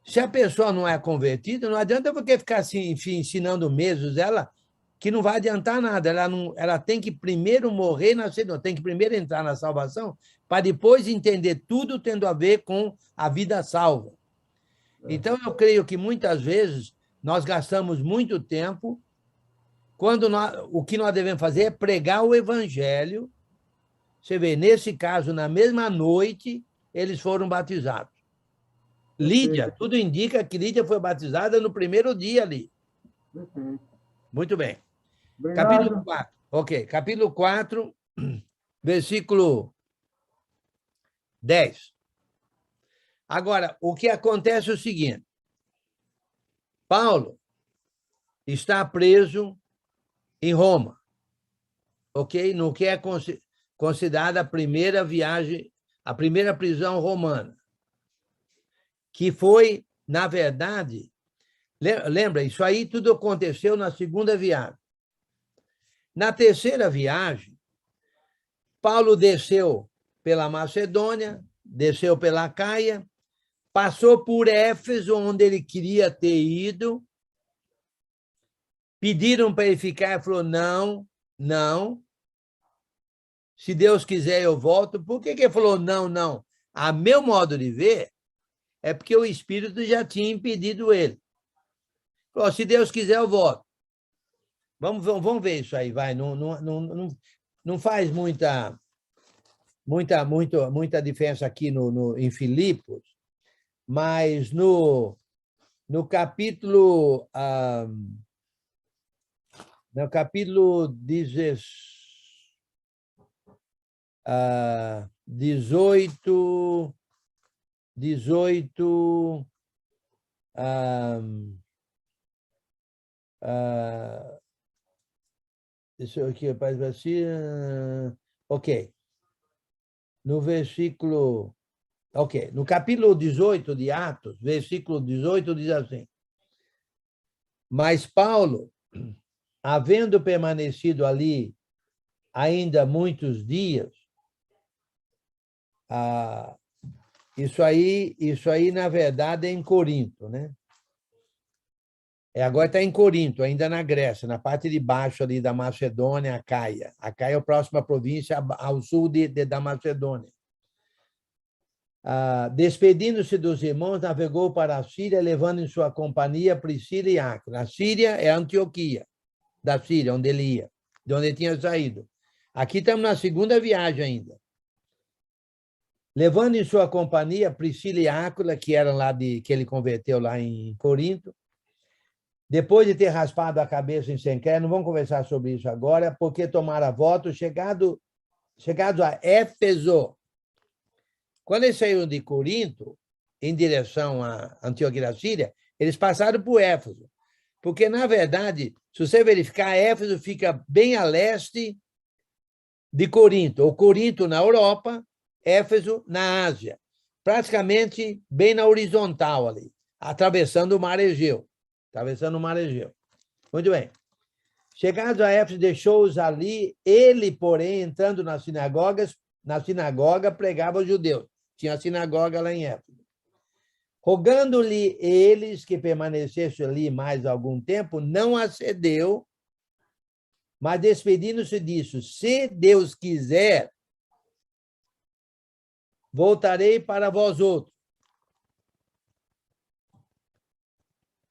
se a pessoa não é convertida, não adianta porque ficar assim, ensinando meses ela, que não vai adiantar nada. Ela tem que primeiro morrer e nascer, não, tem que primeiro entrar na salvação, para depois entender tudo tendo a ver com a vida salva. Então, eu creio que muitas vezes nós gastamos muito tempo, quando o que nós devemos fazer é pregar o evangelho. Você vê, nesse caso, na mesma noite, eles foram batizados. Lídia, tudo indica que Lídia foi batizada no primeiro dia ali. Muito bem. Obrigado. Capítulo 4. Ok, capítulo 4, versículo 10. Agora, o que acontece é o seguinte. Paulo está preso em Roma, ok? No que é considerada a primeira viagem, a primeira prisão romana, que foi, na verdade, lembra, isso aí tudo aconteceu na segunda viagem. Na terceira viagem, Paulo desceu pela Macedônia, desceu pela Caia, passou por Éfeso, onde ele queria ter ido, pediram para ele ficar, ele falou, não, se Deus quiser eu volto. Por que ele falou não? A meu modo de ver, é porque o Espírito já tinha impedido ele. Falou, se Deus quiser eu volto. Vamos ver isso aí, vai. Não faz muita diferença aqui em Filipos, mas no capítulo 18, deixa eu aqui, assim, ok. No versículo... Ok, no capítulo 18 de Atos, versículo 18, diz assim, mas Paulo, havendo permanecido ali ainda muitos dias, isso aí, na verdade, é em Corinto, né? Agora está em Corinto, ainda na Grécia, na parte de baixo ali da Macedônia, a Caia. A Caia é a próxima província ao sul da Macedônia. Despedindo-se dos irmãos, navegou para a Síria, levando em sua companhia Priscila e Áquila. A Síria é a Antioquia, da Síria, onde ele ia, de onde ele tinha saído. Aqui estamos na segunda viagem ainda. levando em sua companhia Priscila e Áquila, que eram lá que ele converteu lá em Corinto. Depois de ter raspado a cabeça em Cencreia, não vamos conversar sobre isso agora, porque tomaram voto, chegados a Éfeso. Quando eles saíram de Corinto, em direção a Antioquia da Síria, eles passaram por Éfeso. Porque, na verdade, se você verificar, Éfeso fica bem a leste de Corinto, ou Corinto na Europa, Éfeso na Ásia, praticamente bem na horizontal ali, atravessando o Mar Egeu. Muito bem. Chegados a Éfeso, deixou-os ali, ele, porém, entrando na sinagoga, pregava aos judeus. Tinha a sinagoga lá em Éfeso. Rogando-lhe eles que permanecesse ali mais algum tempo, não acedeu, mas despedindo-se disso, se Deus quiser, voltarei para vós outros.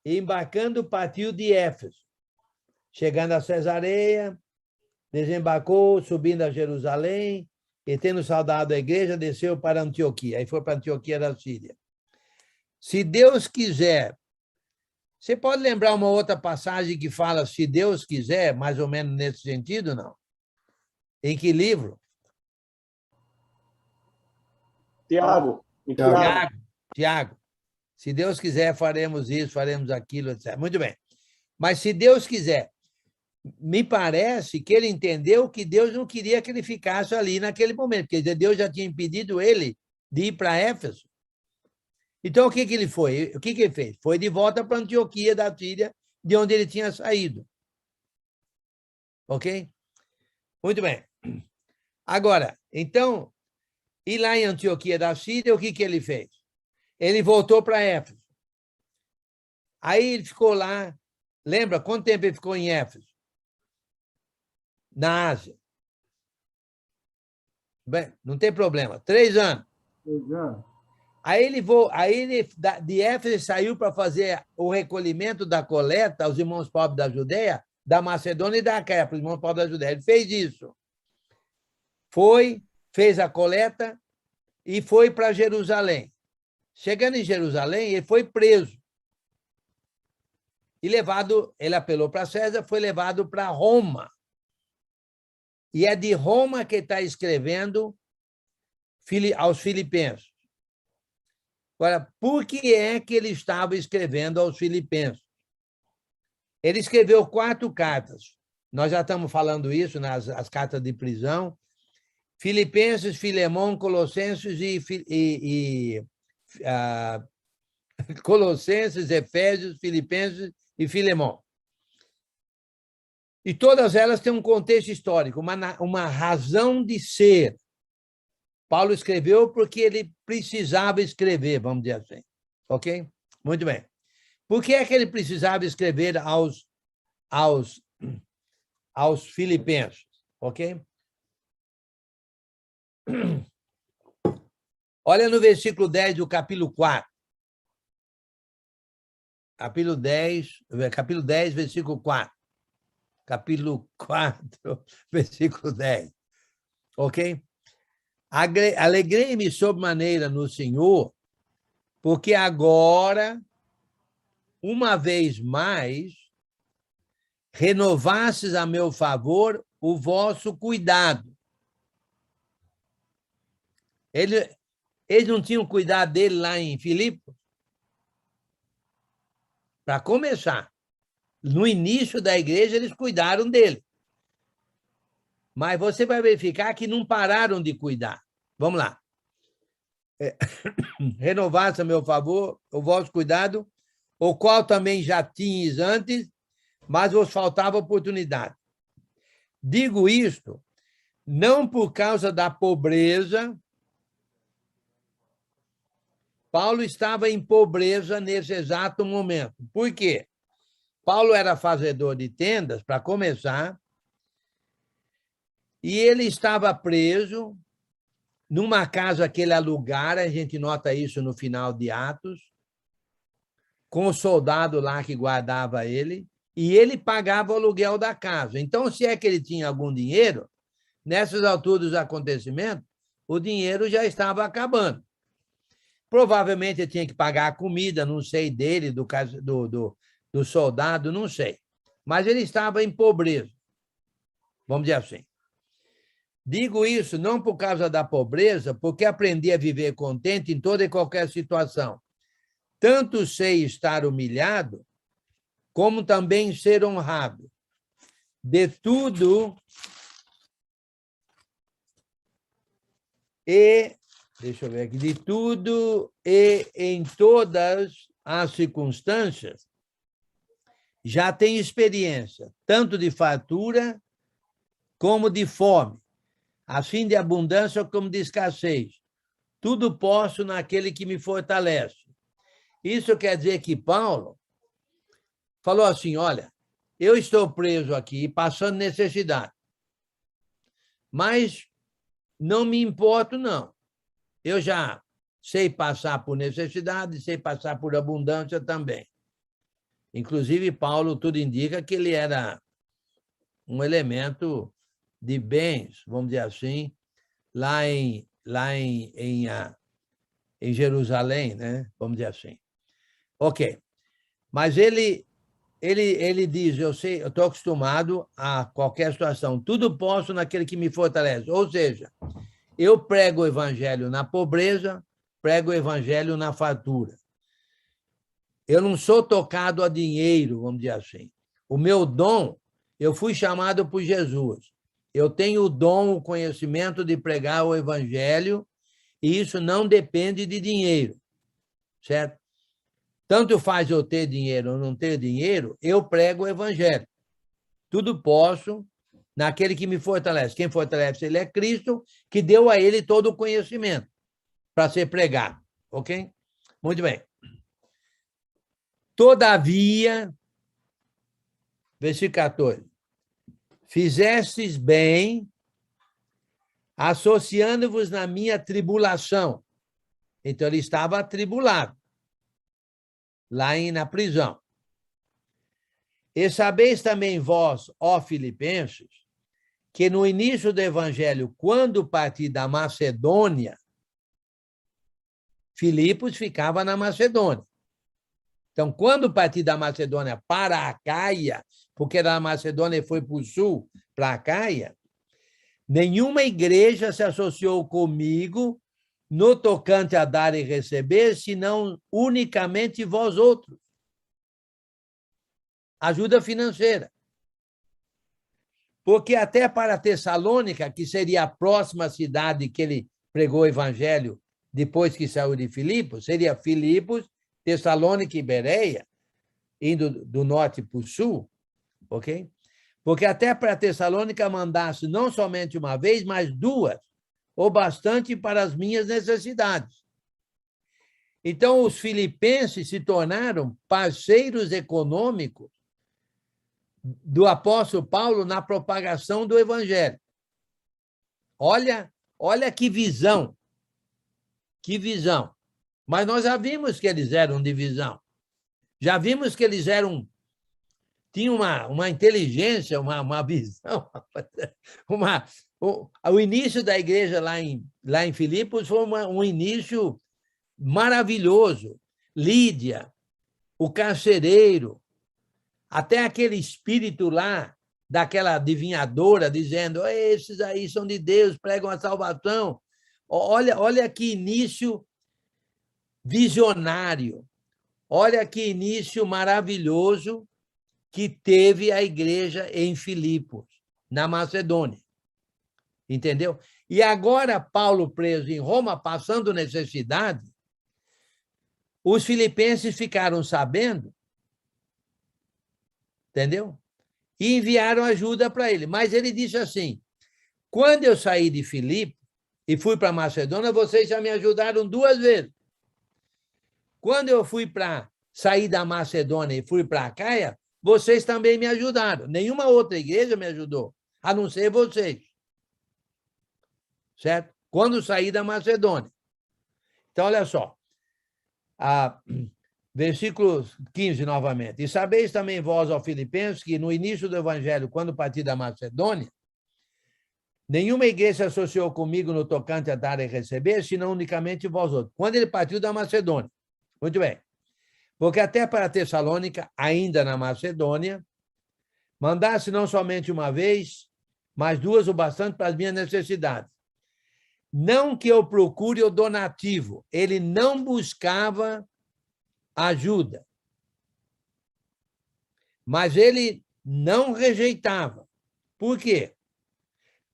E embarcando, partiu de Éfeso. Chegando a Cesareia, desembarcou, subindo a Jerusalém, e tendo saudado a igreja, desceu para Antioquia. Aí foi para Antioquia da Síria. Se Deus quiser, você pode lembrar uma outra passagem que fala se Deus quiser, mais ou menos nesse sentido, não? Em que livro? Tiago. Tiago. Se Deus quiser, faremos isso, faremos aquilo, etc. Muito bem. Mas se Deus quiser, me parece que ele entendeu que Deus não queria que ele ficasse ali naquele momento, quer dizer, Deus já tinha impedido ele de ir para Éfeso. Então, o que ele foi? O que ele fez? Foi de volta para Antioquia da Síria, de onde ele tinha saído. Ok? Muito bem. Agora, então, e lá em Antioquia da Síria, o que ele fez? Ele voltou para Éfeso. Aí ele ficou lá. Lembra quanto tempo ele ficou em Éfeso? Na Ásia. Bem, não tem problema. 3 anos. 3 anos. Aí ele de Éfeso saiu para fazer o recolhimento da coleta aos irmãos pobres da Judeia, da Macedônia e da Acaia, para os irmãos pobres da Judeia. Ele fez isso. Fez a coleta e foi para Jerusalém. Chegando em Jerusalém, ele foi preso. E ele apelou para César, foi levado para Roma. E é de Roma que está escrevendo aos Filipenses. Agora, por que é que ele estava escrevendo aos Filipenses? Ele escreveu 4 cartas. Nós já estamos falando isso nas cartas de prisão. Filipenses, Filemão, Colossenses Colossenses, Efésios, Filipenses e Filemão. E todas elas têm um contexto histórico, uma razão de ser. Paulo escreveu porque ele precisava escrever, vamos dizer assim. Ok? Muito bem. Por que é que ele precisava escrever aos filipenses? Ok? Olha no versículo 10 do capítulo 4. Capítulo 10, versículo 4. Capítulo 4, versículo 10. Ok? Alegrei-me sobremaneira no Senhor, porque agora, uma vez mais, renovastes a meu favor o vosso cuidado. Eles não tinham cuidado dele lá em Filipos? Para começar, no início da igreja, eles cuidaram dele. Mas você vai verificar que não pararam de cuidar. Vamos lá. Renovaste a meu favor o vosso cuidado, o qual também já tinhas antes, mas vos faltava oportunidade. Digo isto não por causa da pobreza. Paulo estava em pobreza nesse exato momento. Por quê? Paulo era fazedor de tendas, para começar, e ele estava preso numa casa que ele alugara, a gente nota isso no final de Atos, com o soldado lá que guardava ele, e ele pagava o aluguel da casa. Então, se é que ele tinha algum dinheiro, nessas alturas dos acontecimentos, o dinheiro já estava acabando. Provavelmente ele tinha que pagar a comida, não sei dele, do soldado, não sei. Mas ele estava em pobreza, vamos dizer assim. Digo isso não por causa da pobreza, porque aprendi a viver contente em toda e qualquer situação. Tanto sei estar humilhado, como também ser honrado. De tudo e, deixa eu ver aqui, de tudo e em todas as circunstâncias, já tenho experiência, tanto de fartura como de fome, assim de abundância como de escassez. Tudo posso naquele que me fortalece. Isso quer dizer que Paulo falou assim, olha, eu estou preso aqui, passando necessidade, mas não me importo, não. Eu já sei passar por necessidade, sei passar por abundância também. Inclusive, Paulo, tudo indica que ele era um elemento de bens, vamos dizer assim, lá em Jerusalém, né? Vamos dizer assim. Ok. Mas ele diz, eu estou acostumado a qualquer situação, tudo posso naquele que me fortalece. Ou seja, eu prego o evangelho na pobreza, prego o evangelho na fartura. Eu não sou tocado a dinheiro, vamos dizer assim. O meu dom, eu fui chamado por Jesus. Eu tenho o dom, o conhecimento de pregar o evangelho, e isso não depende de dinheiro, certo? Tanto faz eu ter dinheiro ou não ter dinheiro, eu prego o evangelho. Tudo posso naquele que me fortalece. Quem fortalece ele é Cristo, que deu a ele todo o conhecimento para ser pregado. Ok? Muito bem. Todavia, versículo 14, fizestes bem, associando-vos na minha tribulação. Então, ele estava atribulado, lá na prisão. E sabeis também vós, ó Filipenses, que no início do evangelho, quando parti da Macedônia, Filipos ficava na Macedônia. Então, quando parti da Macedônia para a Caia, porque da Macedônia foi para o sul, para a Caia, nenhuma igreja se associou comigo no tocante a dar e receber, senão unicamente vós outros. Ajuda financeira. Porque até para Tessalônica, que seria a próxima cidade que ele pregou o evangelho depois que saiu de Filipos, seria Filipos, Tessalônica e Bereia, indo do norte para o sul, ok? Porque até para Tessalônica mandasse não somente uma vez, mas duas, ou bastante para as minhas necessidades. Então, os filipenses se tornaram parceiros econômicos do apóstolo Paulo na propagação do evangelho. Olha que visão. Que visão. Mas nós já vimos que eles eram de visão. Já vimos que eles tinham uma inteligência, uma visão. O início da igreja lá em Filipos foi um início maravilhoso. Lídia, o carcereiro, até aquele espírito lá, daquela adivinhadora, dizendo, esses aí são de Deus, pregam a salvação. Olha que início visionário. Olha que início maravilhoso que teve a igreja em Filipos, na Macedônia. Entendeu? E agora, Paulo preso em Roma, passando necessidade, os filipenses ficaram sabendo, entendeu? E enviaram ajuda para ele. Mas ele disse assim, quando eu saí de Filipe e fui para Macedônia, vocês já me ajudaram 2 vezes. Quando eu sair da Macedônia e fui para a Caia, vocês também me ajudaram. Nenhuma outra igreja me ajudou, a não ser vocês. Certo? Quando saí da Macedônia. Então, olha só. Versículo 15, novamente. E sabeis também vós, ó Filipenses, que no início do evangelho, quando parti da Macedônia, Nenhuma igreja se associou comigo no tocante a dar e receber, senão unicamente vós outros. Quando ele partiu da Macedônia. Muito bem. Porque até para Tessalônica, ainda na Macedônia, mandasse não somente uma vez, mas duas o bastante para as minhas necessidades. Não que eu procure o donativo, ele não buscava ajuda, mas ele não rejeitava. Por quê?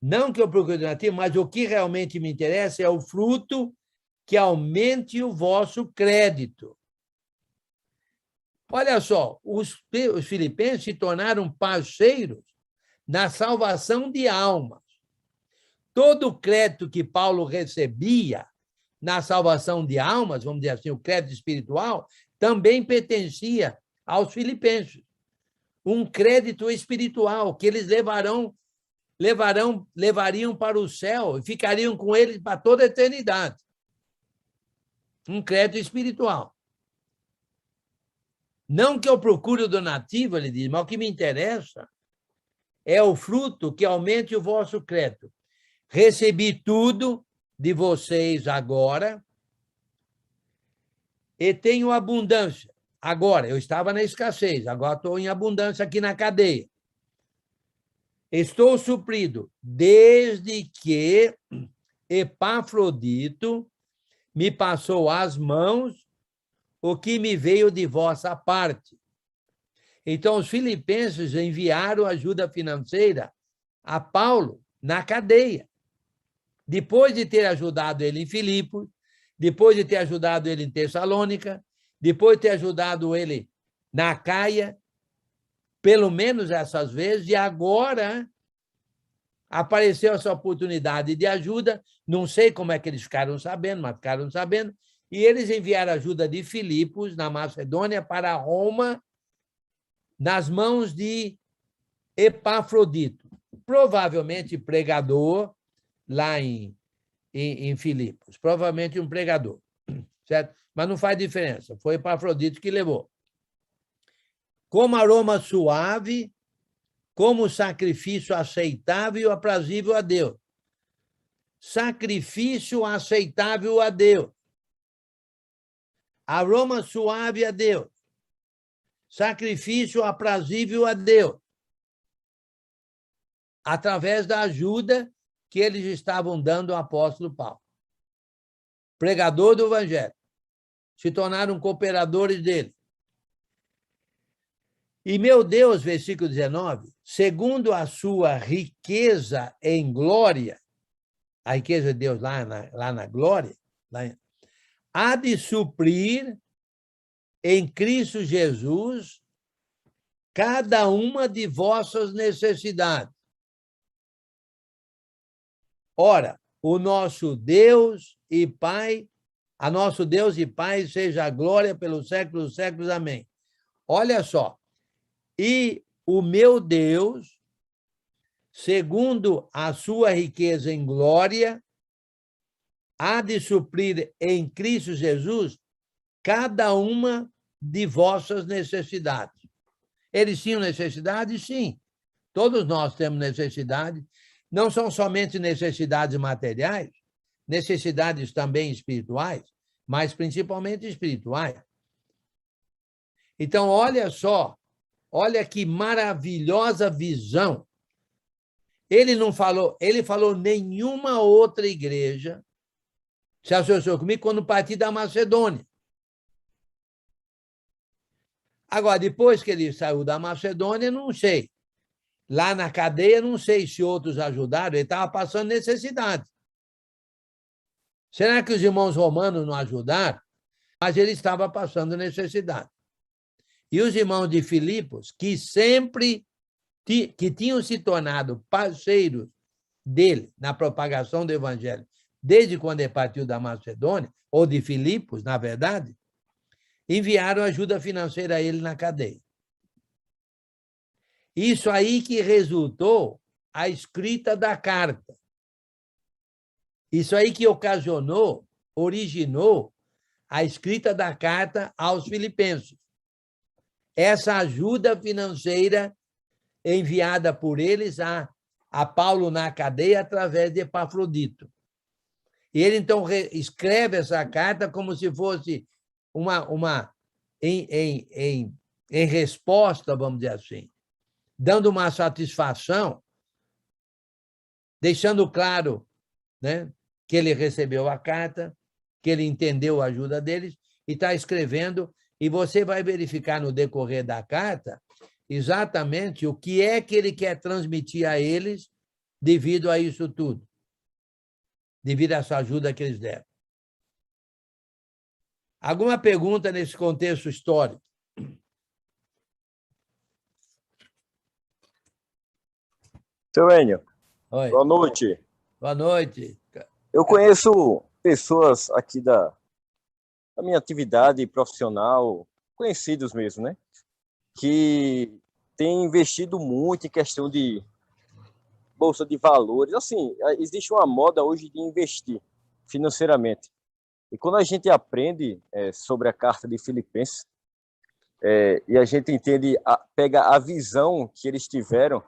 Não que eu procure o donativo, mas o que realmente me interessa é o fruto que aumente o vosso crédito. Olha só, os filipenses se tornaram parceiros na salvação de almas. Todo o crédito que Paulo recebia na salvação de almas, vamos dizer assim, o crédito espiritual, também pertencia aos filipenses. Um crédito espiritual que eles levariam para o céu e ficariam com eles para toda a eternidade. Um crédito espiritual. Não que eu procure o donativo, ele diz, mas o que me interessa é o fruto que aumente o vosso crédito. Recebi tudo de vocês agora e tenho abundância. Agora, eu estava na escassez, agora estou em abundância aqui na cadeia. Estou suprido desde que Epafrodito me passou às mãos o que me veio de vossa parte. Então, os filipenses enviaram ajuda financeira a Paulo na cadeia. Depois de ter ajudado ele em Filipos, depois de ter ajudado ele em Tessalônica, depois de ter ajudado ele na Acaia, pelo menos essas vezes, e agora apareceu essa oportunidade de ajuda, não sei como é que eles ficaram sabendo, mas ficaram sabendo, e eles enviaram ajuda de Filipos, na Macedônia, para Roma, nas mãos de Epafrodito, provavelmente pregador lá em Filipos, provavelmente um pregador, certo? Mas não faz diferença, foi Epafrodito que levou. Como aroma suave, como sacrifício aceitável e aprazível a Deus. Sacrifício aceitável a Deus. Aroma suave a Deus. Sacrifício aprazível a Deus. Através da ajuda que eles estavam dando ao apóstolo Paulo. Pregador do Evangelho. Se tornaram cooperadores dele. E meu Deus, versículo 19, segundo a sua riqueza em glória, a riqueza de Deus lá na glória, há de suprir em Cristo Jesus cada uma de vossas necessidades. Ora, o nosso Deus e Pai, a nosso Deus e Pai seja a glória pelos séculos dos séculos. Amém. Olha só. E o meu Deus, segundo a sua riqueza em glória, há de suprir em Cristo Jesus cada uma de vossas necessidades. Eles tinham necessidade? Sim. Todos nós temos necessidade. Não são somente necessidades materiais, necessidades também espirituais, mas principalmente espirituais. Então, olha só, olha que maravilhosa visão. Ele não falou, ele falou nenhuma outra igreja se associou comigo quando parti da Macedônia. Agora, depois que ele saiu da Macedônia, não sei. Lá na cadeia, não sei se outros ajudaram, ele estava passando necessidade. Será que os irmãos romanos não ajudaram? Mas ele estava passando necessidade. E os irmãos de Filipos, que sempre que tinham se tornado parceiros dele na propagação do evangelho, desde quando ele partiu da Macedônia, ou de Filipos, na verdade, enviaram ajuda financeira a ele na cadeia. Isso aí que resultou a escrita da carta. Isso aí que originou a escrita da carta aos filipenses. Essa ajuda financeira enviada por eles a a Paulo na cadeia através de Epafrodito. E ele, então, escreve essa carta como se fosse em resposta, vamos dizer assim, dando uma satisfação, deixando claro, né, que ele recebeu a carta, que ele entendeu a ajuda deles, e está escrevendo, e você vai verificar no decorrer da carta exatamente o que é que ele quer transmitir a eles devido a isso tudo, devido a essa ajuda que eles deram. Alguma pergunta nesse contexto histórico? Seu Enio, Oi. boa noite. Boa noite. Eu conheço pessoas aqui da minha atividade profissional, conhecidos mesmo, né? Que têm investido muito em questão de bolsa de valores. Assim, existe uma moda hoje de investir financeiramente. E quando a gente aprende sobre a carta de Filipenses, e a gente entende, pega a visão que eles tiveram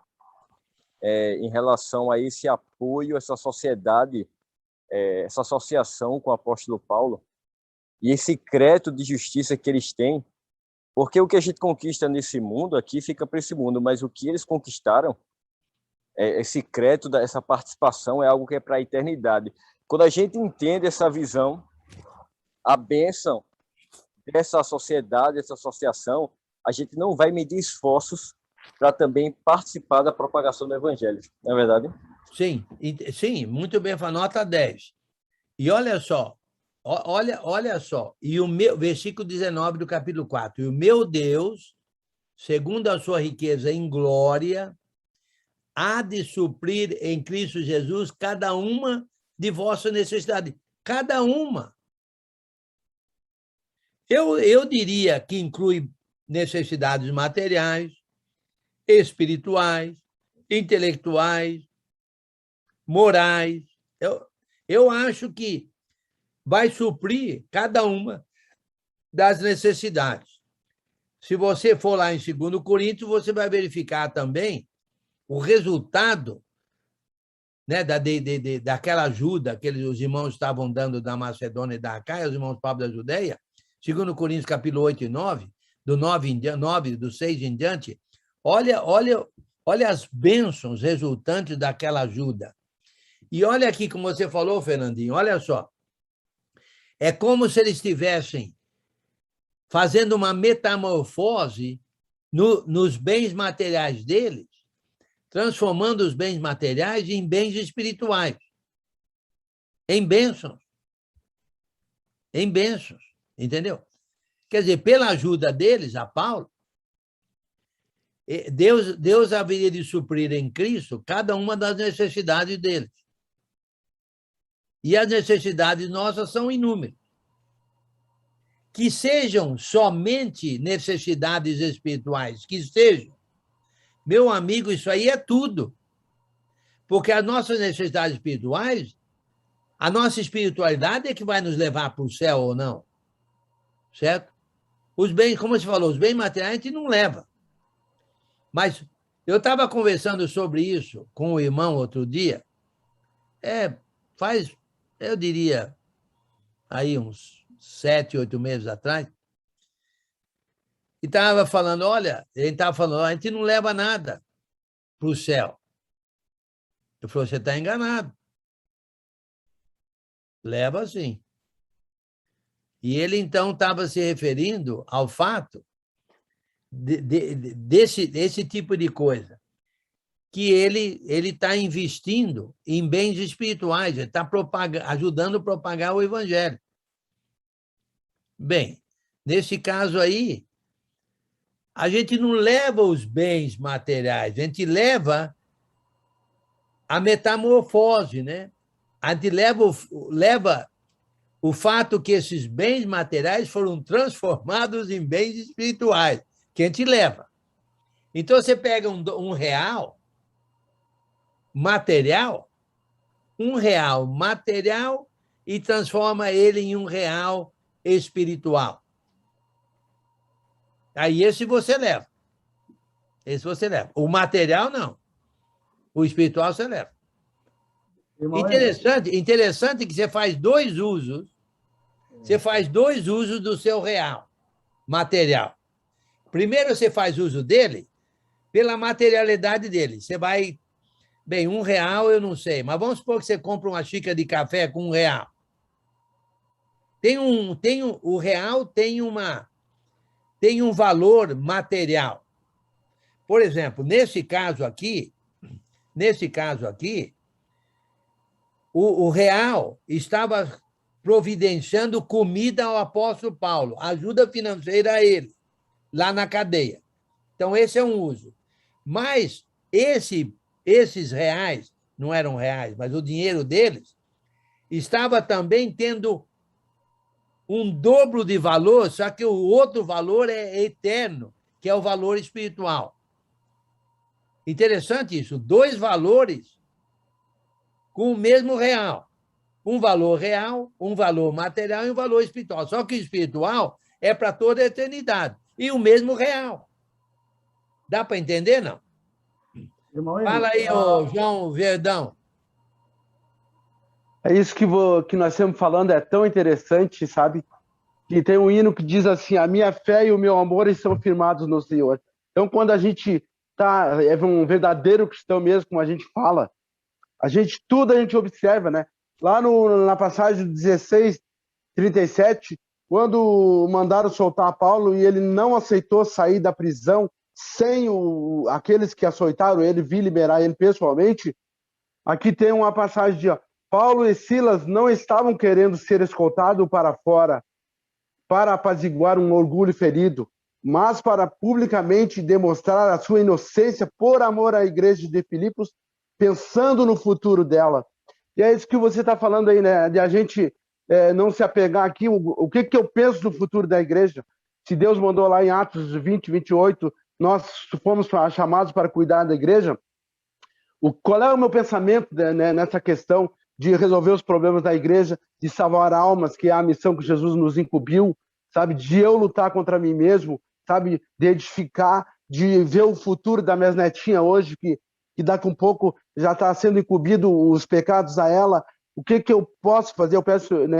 em relação a esse apoio, essa sociedade, essa associação com o apóstolo Paulo, e esse crédito de justiça que eles têm, porque o que a gente conquista nesse mundo aqui fica para esse mundo, mas o que eles conquistaram, esse crédito, essa participação é algo que é para a eternidade. Quando a gente entende essa visão, a bênção dessa sociedade, dessa associação, a gente não vai medir esforços para também participar da propagação do evangelho, não é verdade? Sim, sim, muito bem, nota 10. E olha só, e o meu, versículo 19 do capítulo 4, e o meu Deus, segundo a sua riqueza em glória, há de suprir em Cristo Jesus cada uma de vossas necessidades. Cada uma. Eu diria que inclui necessidades materiais, espirituais, intelectuais, morais. Eu acho que vai suprir cada uma das necessidades. Se você for lá em 2 Coríntios, você vai verificar também o resultado, né, daquela ajuda que os irmãos estavam dando da Macedônia e da Acaia, os irmãos Pablo da Judeia, 2 Coríntios, capítulo 8 e 9, do 6 em diante, olha as bênçãos resultantes daquela ajuda. E olha aqui, como você falou, Fernandinho, olha só. É como se eles estivessem fazendo uma metamorfose nos bens materiais deles, transformando os bens materiais em bens espirituais, em bênçãos. Em bênçãos, entendeu? Quer dizer, pela ajuda deles, a Paulo, Deus haveria de suprir em Cristo cada uma das necessidades deles. E as necessidades nossas são inúmeras. Que sejam somente necessidades espirituais, que sejam. Meu amigo, isso aí é tudo. Porque as nossas necessidades espirituais, a nossa espiritualidade é que vai nos levar para o céu ou não. Certo? Os bens, como você falou, os bens materiais a gente não leva. Mas eu estava conversando sobre isso com o irmão outro dia, eu diria, aí uns 7, 8 meses atrás, e estava falando, ele estava falando, a gente não leva nada para o céu. Eu falei, você está enganado. Leva sim. E ele, então, estava se referindo ao fato desse tipo de coisa, que ele está investindo em bens espirituais, ele está ajudando a propagar o evangelho. Bem, nesse caso aí, a gente não leva os bens materiais, a gente leva a metamorfose, né? A gente leva o fato que esses bens materiais foram transformados em bens espirituais, que a gente leva. Então, você pega um real material, e transforma ele em um real espiritual. Aí esse você leva. O material, não. O espiritual você leva. Irmão, Interessante que você faz dois usos. Você faz dois usos do seu real, material. Primeiro, você faz uso dele pela materialidade dele. Você vai... Bem, R$1 eu não sei, mas vamos supor que você compra uma xícara de café com R$1. O real tem um valor material. Por exemplo, nesse caso aqui, o real estava providenciando comida ao apóstolo Paulo, ajuda financeira a ele, lá na cadeia. Então, esse é um uso. Mas esses reais, não eram reais, mas o dinheiro deles, estava também tendo um dobro de valor, só que o outro valor é eterno, que é o valor espiritual. Interessante isso, dois valores com o mesmo real. Um valor real, um valor material e um valor espiritual. Só que o espiritual é para toda a eternidade. E o mesmo real. Dá para entender, não? Fala aí, ô João Verdão. É isso que nós estamos falando, é tão interessante, sabe? Que tem um hino que diz assim, a minha fé e o meu amor estão firmados no Senhor. Então, quando a gente é um verdadeiro cristão mesmo, como a gente fala, tudo a gente observa, né? Lá na passagem 16:37, quando mandaram soltar Paulo e ele não aceitou sair da prisão sem aqueles que açoitaram ele, vir liberar ele pessoalmente, aqui tem uma passagem de Paulo e Silas não estavam querendo ser escoltados para fora para apaziguar um orgulho ferido, mas para publicamente demonstrar a sua inocência por amor à igreja de Filipos, pensando no futuro dela. E é isso que você está falando aí, né? De a gente não se apegar aqui. O que eu penso do futuro da igreja? Se Deus mandou lá em Atos 20:28, nós fomos chamados para cuidar da igreja. Qual é o meu pensamento, né, nessa questão de resolver os problemas da igreja, de salvar almas, que é a missão que Jesus nos incumbiu, sabe? De eu lutar contra mim mesmo, sabe? De edificar, de ver o futuro da minha netinha hoje, que daqui um pouco já está sendo incumbido os pecados a ela. O que eu posso fazer?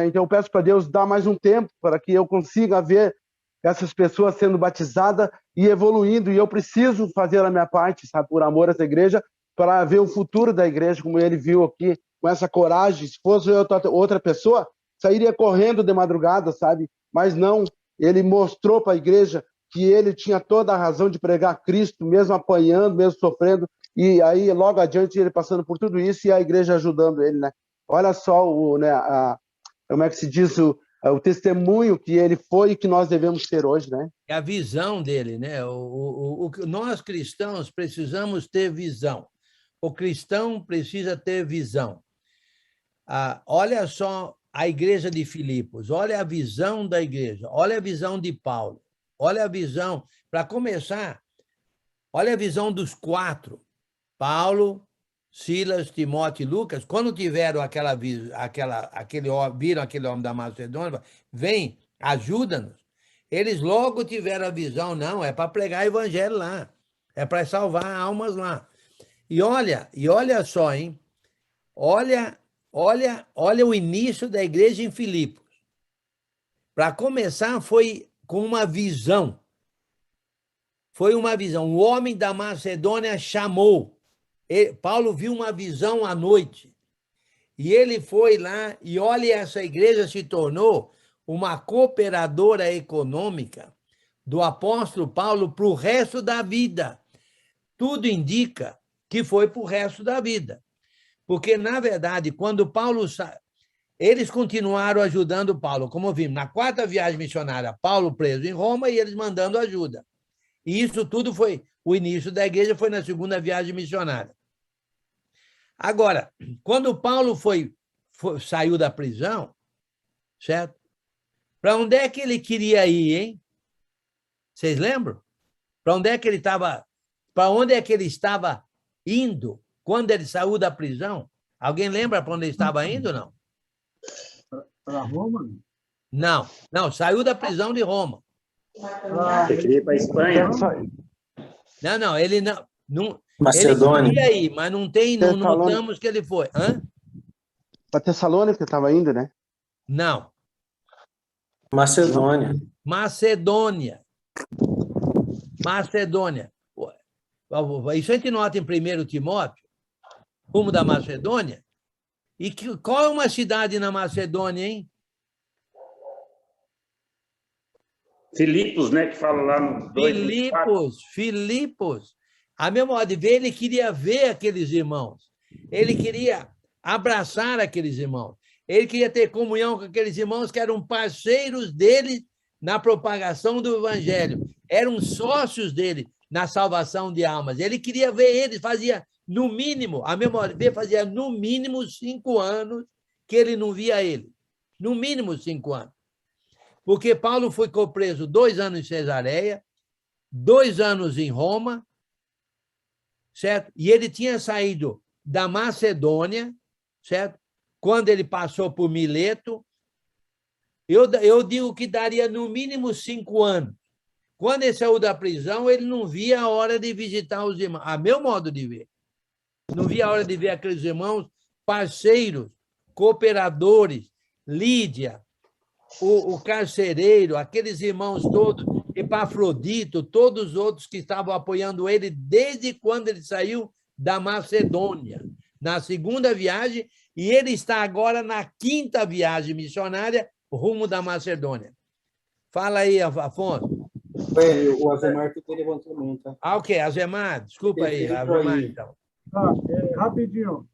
Então eu peço para Deus dar mais um tempo para que eu consiga ver essas pessoas sendo batizadas e evoluindo, e eu preciso fazer a minha parte, sabe, por amor a essa igreja, para ver o futuro da igreja, como ele viu aqui, com essa coragem. Se fosse outra pessoa, sairia correndo de madrugada, sabe? Mas não, ele mostrou para a igreja que ele tinha toda a razão de pregar Cristo, mesmo apanhando, mesmo sofrendo, e aí logo adiante ele passando por tudo isso e a igreja ajudando ele, né? Olha só como é que se diz, o testemunho que ele foi e que nós devemos ter hoje, né? É a visão dele, né? Nós cristãos precisamos ter visão. O cristão precisa ter visão. Olha só a igreja de Filipos, olha a visão da igreja, olha a visão de Paulo, olha a visão, para começar, olha a visão dos quatro, Paulo, Silas, Timóteo e Lucas, quando tiveram viram aquele homem da Macedônia, vem, ajuda-nos, eles logo tiveram a visão, não, é para pregar o evangelho lá, é para salvar almas lá. E olha só, hein? Olha o início da igreja em Filipos. Para começar, foi com uma visão. Foi uma visão. O homem da Macedônia chamou. Paulo viu uma visão à noite. E ele foi lá, e olha, essa igreja se tornou uma cooperadora econômica do apóstolo Paulo para o resto da vida. Tudo indica que foi para o resto da vida. Porque, na verdade, quando Paulo... Eles continuaram ajudando Paulo, como vimos, na 4ª viagem missionária, Paulo preso em Roma e eles mandando ajuda. E isso tudo foi... O início da igreja foi na 2ª viagem missionária. Agora, quando Paulo saiu da prisão, certo? Para onde é que ele queria ir, hein? Vocês lembram? Para onde é que ele estava... Para onde é que ele estava indo quando ele saiu da prisão? Alguém lembra para onde ele estava indo, não? Para Roma? Não, saiu da prisão de Roma. Você queria ir para a Espanha? Não, ele não. Macedônia. Ele queria ir, mas não notamos que ele foi. Hã? Para Tessalônica estava indo, né? Não. Macedônia. Macedônia. Isso a gente nota em 1 Timóteo, rumo da Macedônia. E qual é uma cidade na Macedônia, hein? Filipos, né? Que fala lá no 2:24. Filipos. A meu modo de ver, ele queria ver aqueles irmãos. Ele queria abraçar aqueles irmãos. Ele queria ter comunhão com aqueles irmãos que eram parceiros dele na propagação do evangelho. Eram sócios dele na salvação de almas. Ele queria ver eles, fazia, no mínimo, a meu modo de ver, fazia no mínimo 5 anos que ele não via ele. No mínimo 5 anos. Porque Paulo ficou preso 2 anos em Cesareia, 2 anos em Roma, certo? E ele tinha saído da Macedônia, certo? Quando ele passou por Mileto, eu digo que daria no mínimo 5 anos. Quando ele saiu da prisão, ele não via a hora de visitar os irmãos, a meu modo de ver. Não via a hora de ver aqueles irmãos parceiros, cooperadores, Lídia, o carcereiro, aqueles irmãos todos, Epafrodito, todos os outros que estavam apoiando ele desde quando ele saiu da Macedônia, na 2ª viagem, e ele está agora na 5ª viagem missionária rumo da Macedônia. Fala aí, Afonso. O Azemar que tem levantamento. Tá? Ah, ok, Azemar, desculpa aí, Azemar, então. Rapidinho,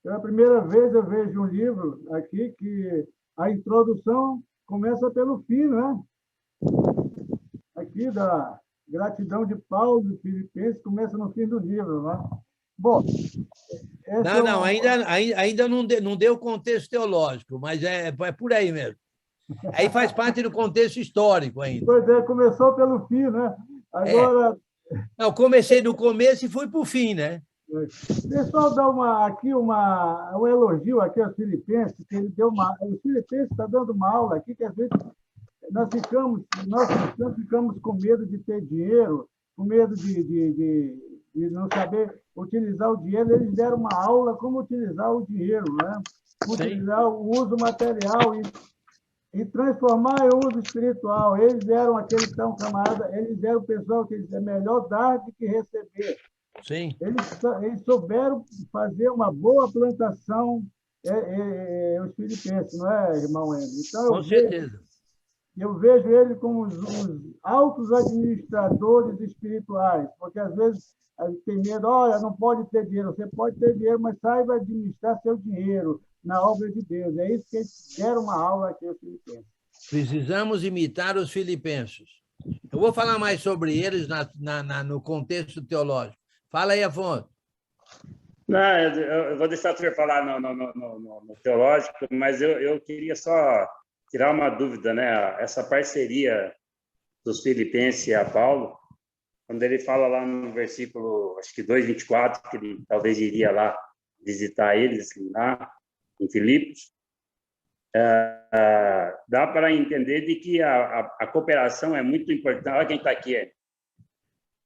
pela primeira vez eu vejo um livro aqui que a introdução começa pelo fim, né? Aqui da gratidão de Paulo dos Filipenses começa no fim do livro, né? Bom, ainda não deu contexto teológico, mas é por aí mesmo. Aí faz parte do contexto histórico ainda. Pois é, começou pelo fim, né? Agora... Não, comecei do começo e fui para o fim, né? Pessoal, dá um elogio aqui aos filipenses, que ele deu os filipenses está dando uma aula aqui, que às vezes nós cristãos ficamos com medo de ter dinheiro, com medo de não saber utilizar o dinheiro. Eles deram uma aula como utilizar o dinheiro, né? Utilizar o uso material e transformar em uso espiritual. Eles eram aqueles que estavam camaradas, eles eram o pessoal que é melhor dar do que receber. Sim. Eles souberam fazer uma boa plantação, os filipenses, não é, irmão Henrique? Então, com certeza. Eu vejo ele como os altos administradores espirituais, porque às vezes a gente tem medo, olha, não pode ter dinheiro. Você pode ter dinheiro, mas saiba administrar seu dinheiro na obra de Deus. É isso que eles deram uma aula aqui aos filipenses. Precisamos imitar os filipenses. Eu vou falar mais sobre eles no contexto teológico. Fala aí, Afonso. Não, eu vou deixar você falar no teológico, mas eu queria só tirar uma dúvida, né? Essa parceria dos filipenses e a Paulo, quando ele fala lá no versículo, acho que 2:24, que ele talvez iria lá visitar eles lá em Filipos, dá para entender de que a cooperação é muito importante. Olha quem está aqui.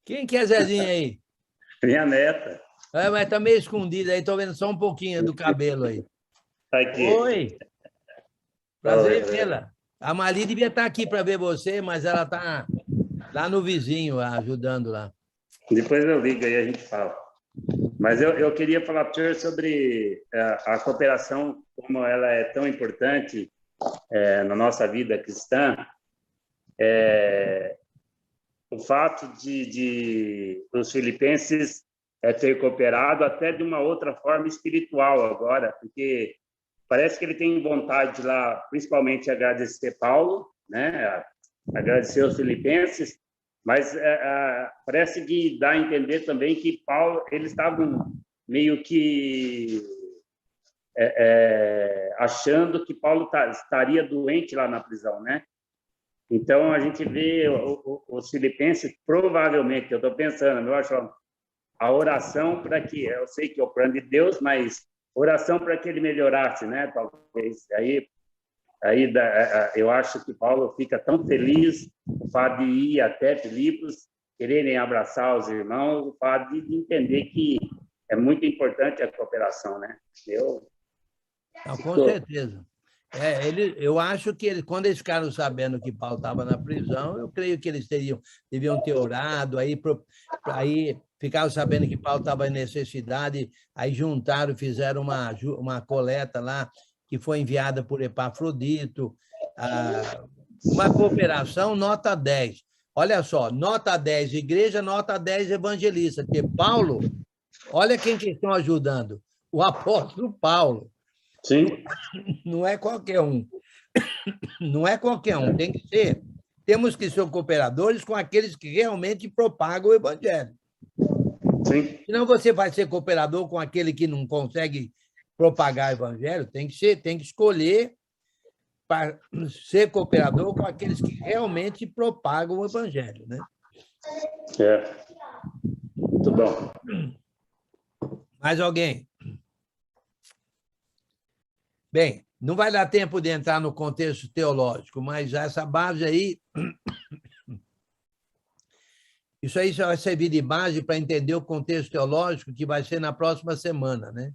Quem que é Zezinho aí? Minha neta. Mas está meio escondida aí, estou vendo só um pouquinho do cabelo aí. Está aqui. Oi. Prazer em vê-la. A Mali devia estar aqui para ver você, mas ela está lá no vizinho, ajudando lá. Depois eu ligo aí, a gente fala. Mas eu queria falar para o senhor sobre a cooperação, como ela é tão importante na nossa vida cristã. O fato de os filipenses ter cooperado até de uma outra forma espiritual agora, porque parece que ele tem vontade lá, principalmente, agradecer Paulo, né? Agradecer os filipenses, mas parece que dá a entender também que Paulo, eles estavam meio que achando que Paulo estaria doente lá na prisão, né? Então, a gente vê os filipenses, provavelmente, eu estou pensando, eu acho, a oração para que, eu sei que é o plano de Deus, mas oração para que ele melhorasse, né? Talvez. Aí eu acho que Paulo fica tão feliz o fato de ir até Filipos quererem abraçar os irmãos, o fato de entender que é muito importante a cooperação, né? Não, com certeza. Eu acho que quando eles ficaram sabendo que Paulo estava na prisão, eu creio que eles deviam ter orado, aí ficaram sabendo que Paulo estava em necessidade, aí juntaram, fizeram uma coleta lá, que foi enviada por Epafrodito, uma cooperação nota 10. Olha só, nota 10 igreja, nota 10 evangelista, porque Paulo, olha quem que estão ajudando, o apóstolo Paulo. Sim. Não é qualquer um. Não é qualquer um. Temos que ser cooperadores com aqueles que realmente propagam o evangelho. Sim. Senão você vai ser cooperador com aquele que não consegue propagar o evangelho, tem que escolher para ser cooperador com aqueles que realmente propagam o evangelho, né? Muito bom. Mais alguém? Bem, não vai dar tempo de entrar no contexto teológico, mas essa base aí, isso aí só vai servir de base para entender o contexto teológico que vai ser na próxima semana, né?